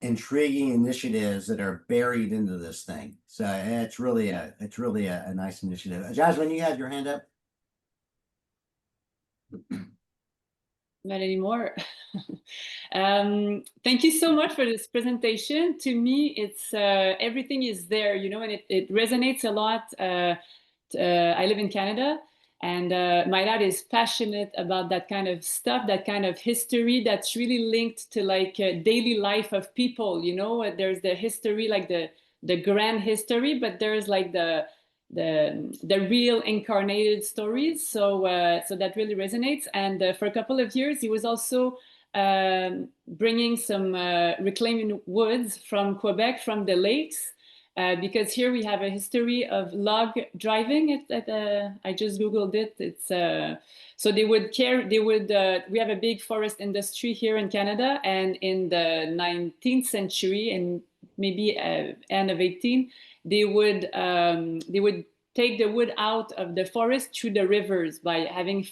C: intriguing initiatives that are buried into this thing. So it's really a nice initiative. Jasmine, you had your hand up.
E: Not anymore. Thank you so much for this presentation. To me, it's everything is there, you know, and it resonates a lot. I live in Canada, and my dad is passionate about that kind of stuff, that kind of history that's really linked to like daily life of people. You know, there's the history, like the grand history, but there's like the real incarnated stories. So so that really resonates. And for a couple of years, he was also bringing some reclaimed woods from Quebec, from the lakes, because here we have a history of log driving. I just Googled it. It's so they would we have a big forest industry here in Canada, and in the 19th century and maybe end of 18, they would take the wood out of the forest through the rivers by having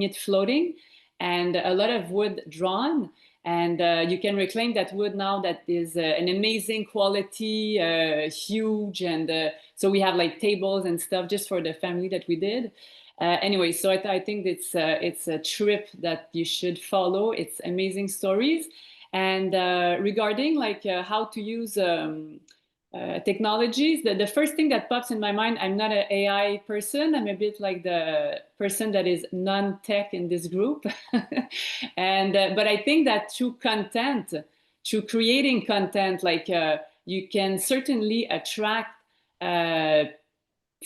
E: it floating, and a lot of wood drawn. And you can reclaim that wood now. That is an amazing quality, huge. And so we have like tables and stuff just for the family that we did. Anyway, so I think it's a trip that you should follow. It's amazing stories. And regarding like how to use technologies, the first thing that pops in my mind, I'm not an AI person. I'm a bit like the person that is non-tech in this group. And but I think that through content, through creating content, like you can certainly attract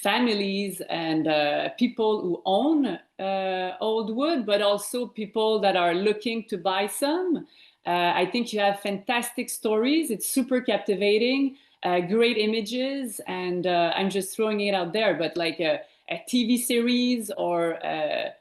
E: families and people who own old wood, but also people that are looking to buy some. I think you have fantastic stories. It's super captivating, great images, and I'm just throwing it out there. But like a TV series or a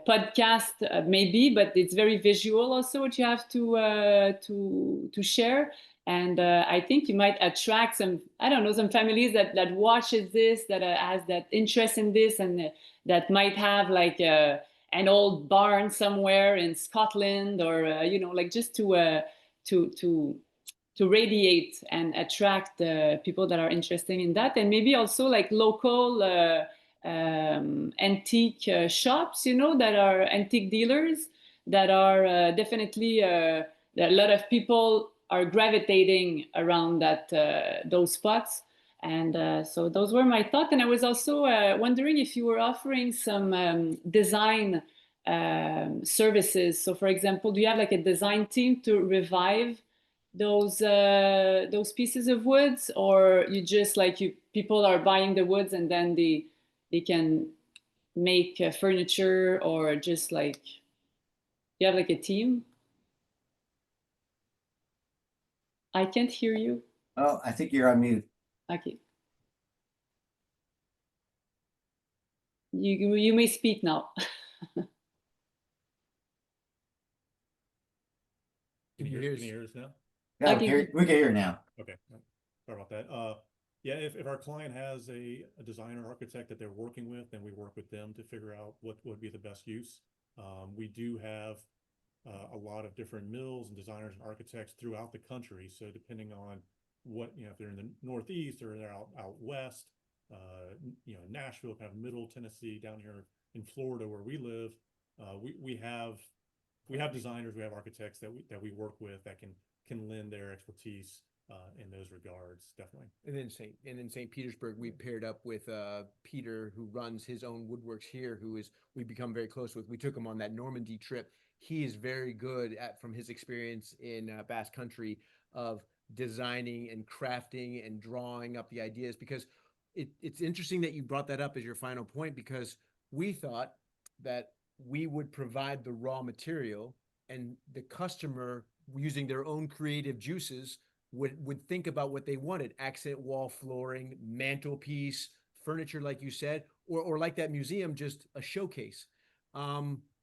E: podcast, maybe, but it's very visual also. What you have to share. And I think you might attract some, I don't know, some families that watches this, that has that interest in this, and that might have like an old barn somewhere in Scotland, or you know, like just to radiate and attract people that are interested in that, and maybe also like local antique shops, you know, that are antique dealers that are definitely a lot of people are gravitating around that those spots. And so those were my thoughts. And I was also wondering if you were offering some design services. So for example, do you have like a design team to revive those pieces of woods, or you just like people are buying the woods and then they can make furniture, or just like you have like a team? I can't hear you.
C: Oh, I think you're on mute.
E: Okay. You may speak now.
A: Can you
B: Can you
A: hear,
B: hear
A: can you
B: us?
A: hear us now?
C: Yeah,
E: Okay.
C: we can hear now.
A: Okay, sorry about that. Yeah, if our client has a designer architect that they're working with, then we work with them to figure out what would be the best use. We do have a lot of different mills and designers and architects throughout the country. So depending on what, if they're in the Northeast or they're out west, Nashville, kind of middle Tennessee, down here in Florida where we live, we have designers, we have architects that we work with that can lend their expertise in those regards, definitely.
B: And in St. Petersburg, we paired up with Peter, who runs his own woodworks here, we've become very close with. We took him on that Normandy trip. He is very good from his experience in Basque Country of designing and crafting and drawing up the ideas, because it's interesting that you brought that up as your final point, because we thought that we would provide the raw material and the customer, using their own creative juices, would think about what they wanted: accent wall flooring, mantelpiece, furniture, like you said, or like that museum, just a showcase.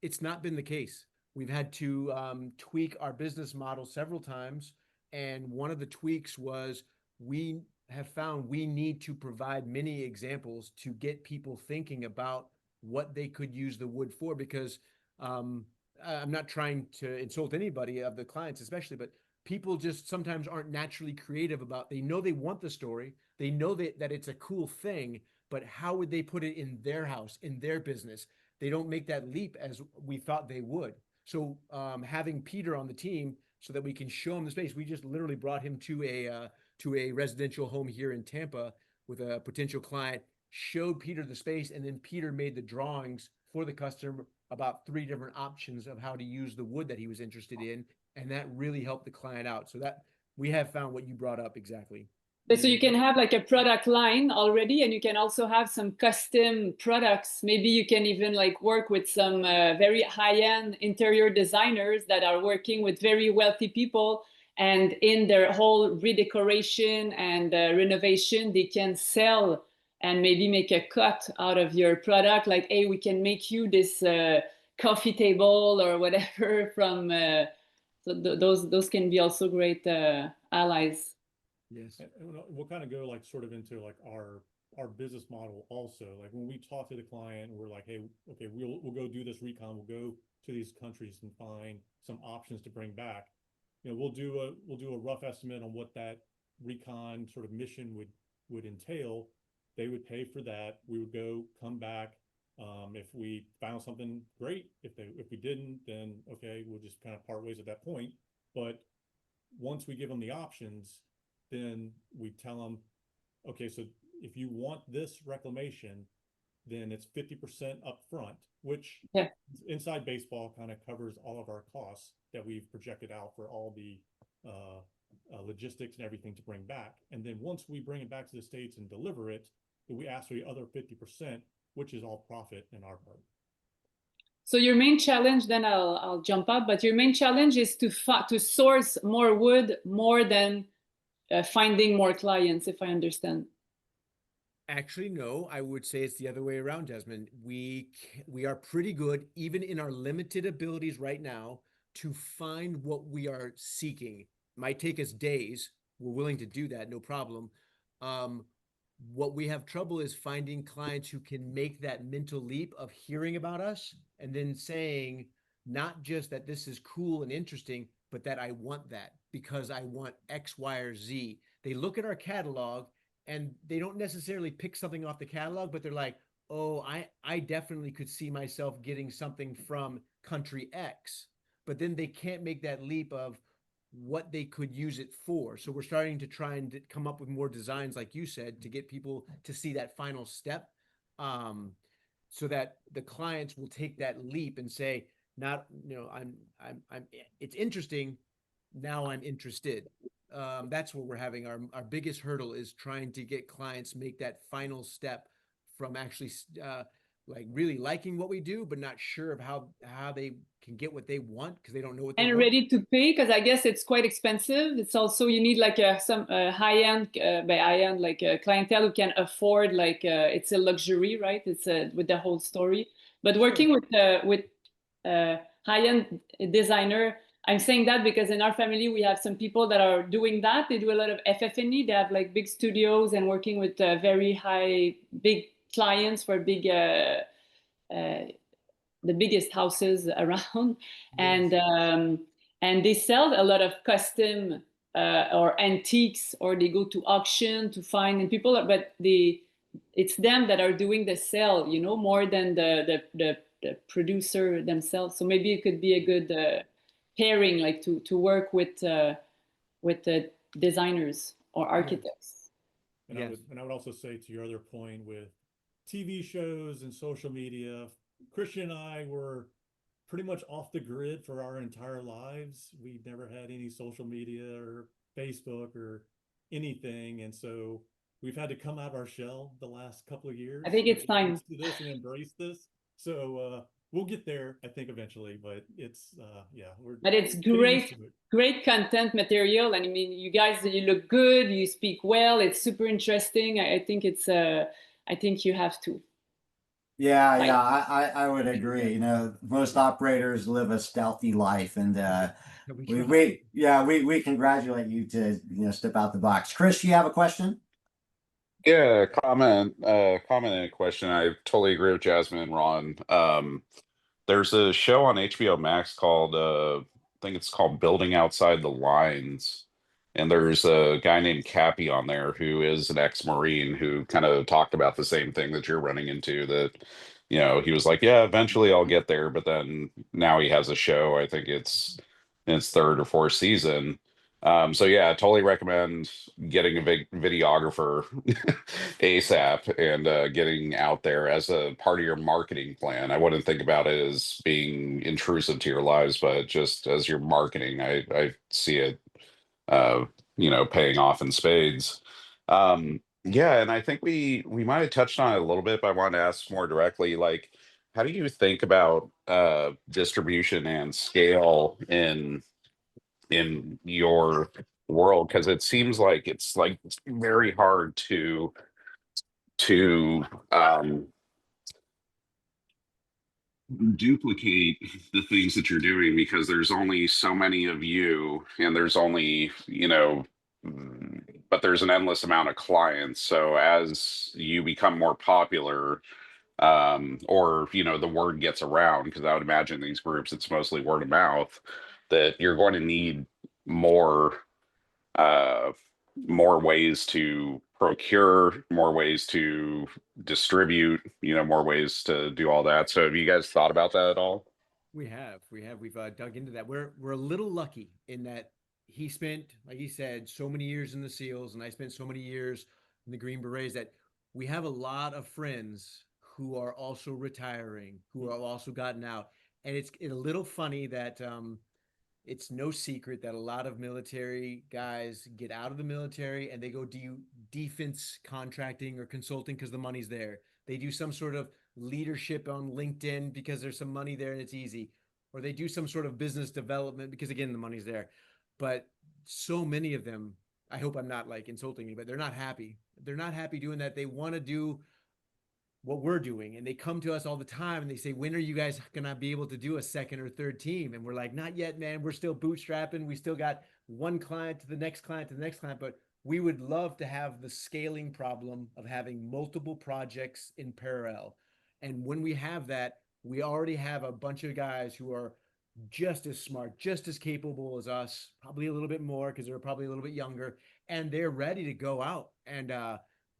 B: It's not been the case. We've had to tweak our business model several times, and one of the tweaks was we have found we need to provide many examples to get people thinking about what they could use the wood for, because I'm not trying to insult anybody of the clients especially, but people just sometimes aren't naturally creative about, they know they want the story, they know that it's a cool thing, but how would they put it in their house, in their business? They don't make that leap as we thought they would. So having Peter on the team so that we can show him the space, we just literally brought him to a residential home here in Tampa with a potential client, showed Peter the space, and then Peter made the drawings for the customer about 3 different options of how to use the wood that he was interested in. And that really helped the client out. So that we have found what you brought up exactly.
E: So you can have like a product line already, and you can also have some custom products. Maybe you can even like work with some very high-end interior designers that are working with very wealthy people, and in their whole redecoration and renovation, they can sell and maybe make a cut out of your product. Like, hey, we can make you this coffee table or whatever from. So those can be also great allies.
B: Yes.
A: And we'll kind of go like sort of into like our business model also. Like when we talk to the client, we're like, hey, okay, we'll go do this recon. We'll go to these countries and find some options to bring back. We'll do a rough estimate on what that recon sort of mission would entail. They would pay for that. We would go come back. If we found something great, if we didn't, then okay, we'll just kind of part ways at that point. But once we give them the options, then we tell them, okay, so if you want this reclamation, then it's 50% upfront, which inside baseball kind of covers all of our costs that we've projected out for all the logistics and everything to bring back. And then once we bring it back to the States and deliver it, we ask for the other 50%, which is all profit in our part.
E: So your main challenge, then I'll jump out, but your main challenge is to source more wood, more than finding more clients, if I understand.
B: Actually, no, I would say it's the other way around, Desmond. We are pretty good, even in our limited abilities right now, to find what we are seeking. Might take us days. We're willing to do that, no problem. What we have trouble is finding clients who can make that mental leap of hearing about us and then saying, not just that this is cool and interesting, but that I want that because I want X, Y, or Z. They look at our catalog and they don't necessarily pick something off the catalog, but they're like, oh, I definitely could see myself getting something from country X. But then they can't make that leap of what they could use it for. So we're starting to try and come up with more designs, like you said, to get people to see that final step, so that the clients will take that leap and say, not, it's interesting. Now I'm interested. That's where we're having our biggest hurdle, is trying to get clients make that final step from actually like really liking what we do, but not sure of how they can get what they want because they don't know what they
E: And
B: want.
E: ready to pay, because I guess it's quite expensive. It's also, you need like some high-end, by high-end, like a clientele who can afford, like it's a luxury, right? It's with the whole story. But working with high-end designer, I'm saying that because in our family we have some people that are doing that. They do a lot of FF&E. They have like big studios and working with very high, big clients for big the biggest houses around,
B: Yes.
E: and they sell a lot of custom or antiques, or they go to auction to find, and people but it's them that are doing the sale, you know, more than the producer themselves. So maybe it could be a good pairing, like to work with the designers or architects.
A: And
B: Yes.
A: I would also say, to your other point, with TV shows and social media, Christian and I were pretty much off the grid for our entire lives. We never had any social media or Facebook or anything. And so we've had to come out of our shell the last couple of years.
E: I think it's
A: and get
E: time.
A: used to this and embrace this. So we'll get there, I think, eventually. But it's yeah, we're
E: But it's
A: getting used
E: great,
A: to it.
E: great content material. And I mean, you guys, you look good, you speak well, it's super interesting. I think it's I think you have to.
C: Yeah,
E: Like,
C: yeah, I would agree. You know, most operators live a stealthy life, and
B: We
C: we
B: try.
C: we congratulate you to, you know, step out the box. Chris, you have a question?
H: Yeah, comment and a question. I totally agree with Jasmine and Ron. There's a show on HBO Max called I think it's called Building Outside the Lines. And there's a guy named Cappy on there who is an ex-Marine who kind of talked about the same thing that you're running into, that, you know, he was like, yeah, eventually I'll get there, but then now he has a show. I think it's in its third or fourth season. So yeah, I totally recommend getting a big videographer ASAP and getting out there as a part of your marketing plan. I wouldn't think about it as being intrusive to your lives, but just as your marketing, I see it, uh, you know, paying off in spades. Yeah, and I think we might have touched on it a little bit, but I wanted to ask more directly, like, how do you think about distribution and scale in your world? Because it seems like it's very hard to duplicate the things that you're doing because there's only so many of you and there's only, you know, but there's an endless amount of clients. So as you become more popular, or, you know, the word gets around, because I would imagine these groups it's mostly word of mouth, that you're going to need more uh, more ways to procure, more ways to distribute, you know, more ways to do all that. So have you guys thought about that at all?
B: We've dug into that. We're a little lucky in that he spent, like he said, so many years in the SEALs, and I spent so many years in the Green Berets, that we have a lot of friends who are also retiring, who have also gotten out, and it's a little funny that it's no secret that a lot of military guys get out of the military and they go do defense contracting or consulting because the money's there. They do some sort of leadership on LinkedIn because there's some money there and it's easy. Or they do some sort of business development because, again, the money's there. But so many of them, I hope I'm not like insulting you, but they're not happy. They're not happy doing that. They want to do what we're doing, and they come to us all the time and they say, when are you guys gonna be able to do a second or third team? And we're like, not yet, man. We're still bootstrapping. We still got one client to the next client to the next client, but we would love to have the scaling problem of having multiple projects in parallel. And when we have that, we already have a bunch of guys who are just as smart, just as capable as us, probably a little bit more because they're probably a little bit younger, and they're ready to go out. And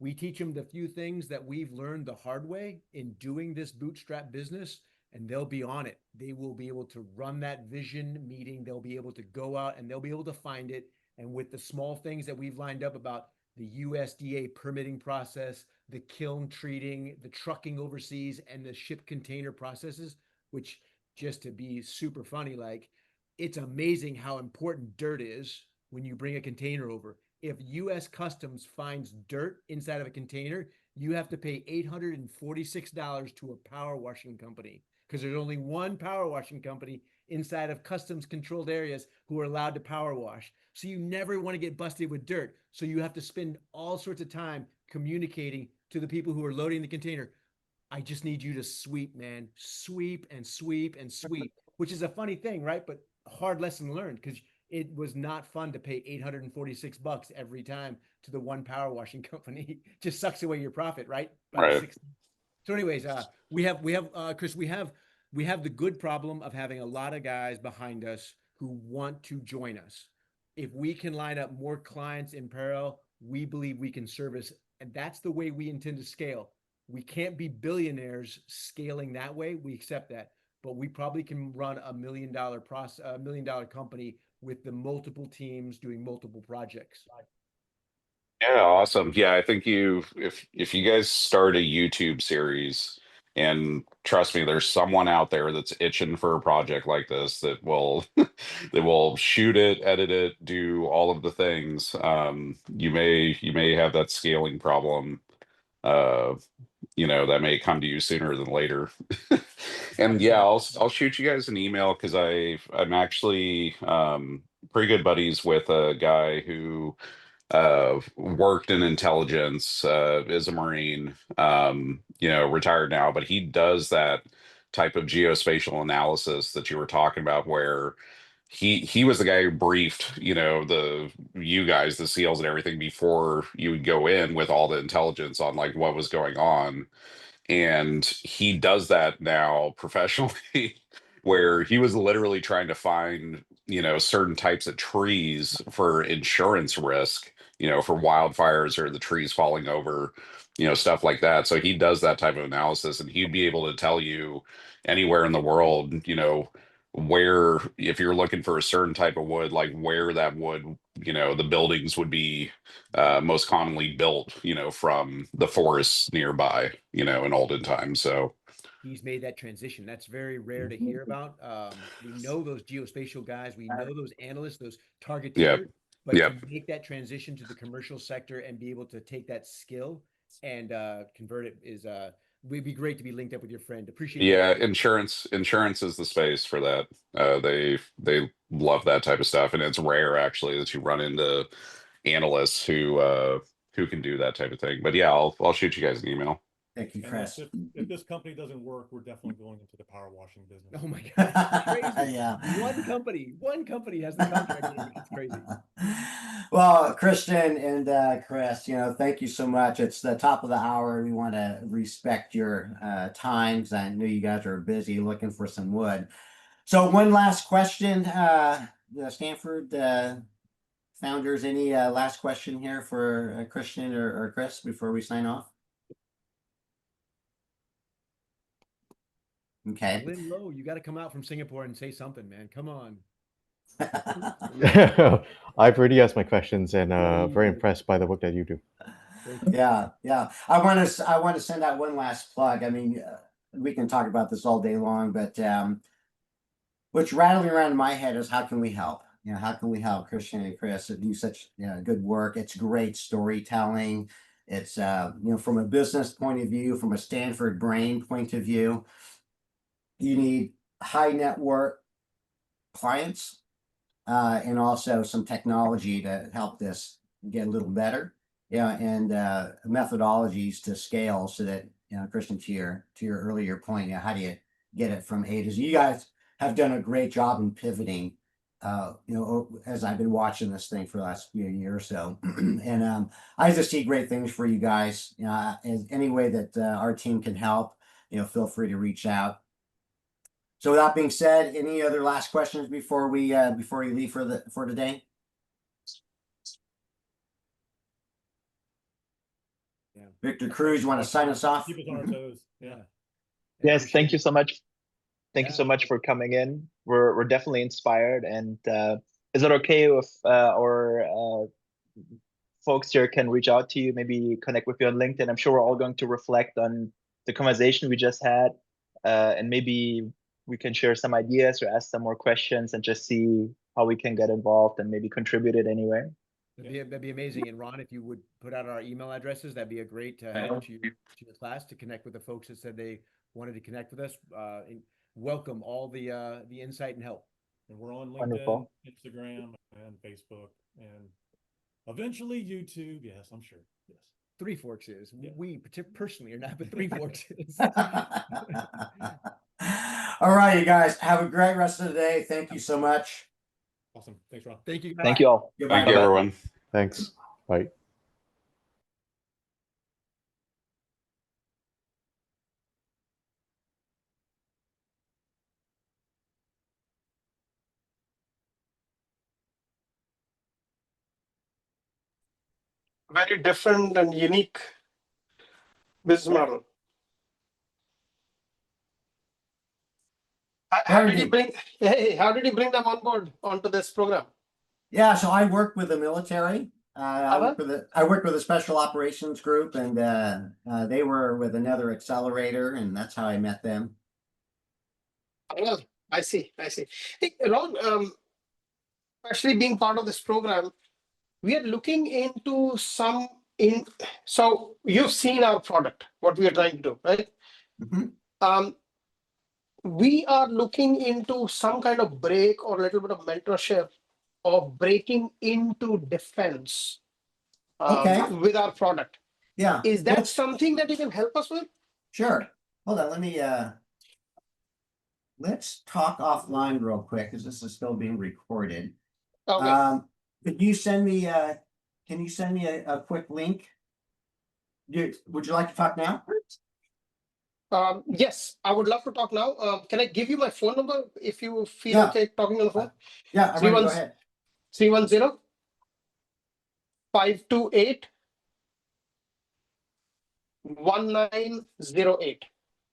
B: we teach them the few things that we've learned the hard way in doing this bootstrap business, and they'll be on it. They will be able to run that vision meeting. They'll be able to go out and they'll be able to find it. And with the small things that we've lined up about the USDA permitting process, the kiln treating, the trucking overseas, and the ship container processes, which, just to be super funny, like, it's amazing how important dirt is when you bring a container over. if U.S. Customs finds dirt inside of a container, you have to pay $846 to a power washing company, because there's only one power washing company inside of customs controlled areas who are allowed to power wash. So you never want to get busted with dirt. So you have to spend all sorts of time communicating to the people who are loading the container. I just need you to sweep, man. Sweep and sweep and sweep, which is a funny thing, right? But a hard lesson learned, because it was not fun to pay $846 every time to the one power washing company. Just sucks away your profit, right? By
H: Right.
B: 60. So anyways, we have Chris, we have the good problem of having a lot of guys behind us who want to join us. If we can line up more clients in parallel, we believe we can service, and that's the way we intend to scale. We can't be billionaires scaling that way. We accept that, but we probably can run $1 million $1 million company with the multiple teams doing multiple projects.
H: Yeah, awesome. Yeah, I think if you guys start a YouTube series, and trust me, there's someone out there that's itching for a project like this that will that will shoot it, edit it, do all of the things. You may have that scaling problem. Uh, that may come to you sooner than later. And yeah, I'll shoot you guys an email, because I'm actually pretty good buddies with a guy who worked in intelligence, is a Marine, retired now, but he does that type of geospatial analysis that you were talking about, where he was the guy who briefed, you guys, the SEALs and everything, before you would go in with all the intelligence on like what was going on. And he does that now professionally, where he was literally trying to find, certain types of trees for insurance risk, for wildfires or the trees falling over, stuff like that. So he does that type of analysis, and he'd be able to tell you anywhere in the world, where, if you're looking for a certain type of wood, like where that wood, the buildings would be most commonly built, from the forests nearby, in olden times. So
B: He's made that transition. That's very rare to hear about. We know those geospatial guys, we know those analysts, those
H: yeah,
B: targeteers, but
H: yeah,
B: to make that transition to the commercial sector and be able to take that skill and convert it is would be great to be linked up with your friend. Appreciate
H: yeah.
B: that.
H: Insurance is the space for that. They love that type of stuff, and it's rare actually that you run into analysts who can do that type of thing. But yeah, I'll shoot you guys an email.
C: Thank you,
A: And
C: Chris.
A: if this company doesn't work, we're definitely going into the power washing business.
B: Oh my God, it's crazy.
C: Yeah.
B: One company has the contract. It's crazy.
C: Well, Christian and Chris, thank you so much. It's the top of the hour. We want to respect your times. I know you guys are busy looking for some wood. So one last question, the Stanford founders, any last question here for Christian or Chris before we sign off? Okay.
B: Lynn Lowe, you got to come out from Singapore and say something, man. Come on.
F: I've already asked my questions and very impressed by the work that you do.
C: Yeah. I want to send out one last plug. I mean, we can talk about this all day long, but what's rattling around in my head is how can we help? How can we help Christian and Chris do such good work? It's great storytelling. It's from a business point of view, from a Stanford brain point of view, you need high network clients and also some technology to help this get a little better. And methodologies to scale so that, Christian, to your earlier point, how do you get it from A to Z? You guys have done a great job in pivoting, as I've been watching this thing for the last year or so. And I just see great things for you guys. In any way that our team can help, feel free to reach out. So with that being said, any other last questions before we leave for today?
B: Yeah.
C: Victor Cruz, you want to sign us off?
A: Keep us on our toes. Yeah.
D: Yes, thank you so much. Thank you
B: Yeah.
D: so much for coming in. We're definitely inspired. And is it okay if our folks here can reach out to you, maybe connect with you on LinkedIn? I'm sure we're all going to reflect on the conversation we just had, and maybe we can share some ideas or ask some more questions and just see how we can get involved and maybe contribute it anyway.
B: That'd be amazing. And Ron, if you would put out our email addresses, that'd be a great to help to the class to connect with the folks that said they wanted to connect with us. And welcome all the insight and help.
A: And we're on LinkedIn,
F: Wonderful.
A: Instagram, and Facebook, and eventually YouTube. Yes, I'm sure. Yes.
B: Three Forks is.
A: Yeah.
B: We personally are not, but Three Forks is.
C: All right, you guys, have a great rest of the day. Thank you so much.
A: Awesome. Thanks, Ron.
B: Thank you.
D: Thank you all.
C: Goodbye.
H: Thank you, everyone.
F: Thanks. Bye.
I: Very different and unique business model. How did you bring? Hey, how did you bring them on board onto this program?
C: Yeah, so I worked with the military. I worked with a special operations group, and they were with another accelerator, and that's how I met them.
I: Oh, I see. Hey, Ron, especially being part of this program, we are looking into so you've seen our product, what we are trying to do, right?
C: Mhm.
I: We are looking into some kind of break or a little bit of mentorship of breaking into defense
C: Okay.
I: with our product.
C: Yeah.
I: Is that something that you can help us with?
C: Sure. Hold on. Let me let's talk offline real quick, because this is still being recorded.
I: Okay.
C: Could you send me can you send me a quick link? Would you like to talk now?
I: Yes, I would love to talk now. Can I give you my phone number if you feel
C: Yeah.
I: okay talking on the phone?
C: Yeah, I'm ready. Go ahead.
I: 310 528 1908.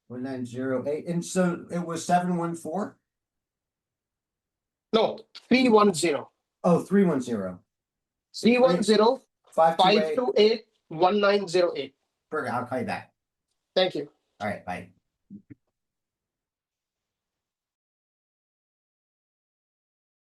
C: 1908. And so it was 714?
I: No, 310
C: Oh, 310.
I: 310
C: 528.
I: 528 1908.
C: Perfect. I'll call you back.
I: Thank you.
C: All right, bye.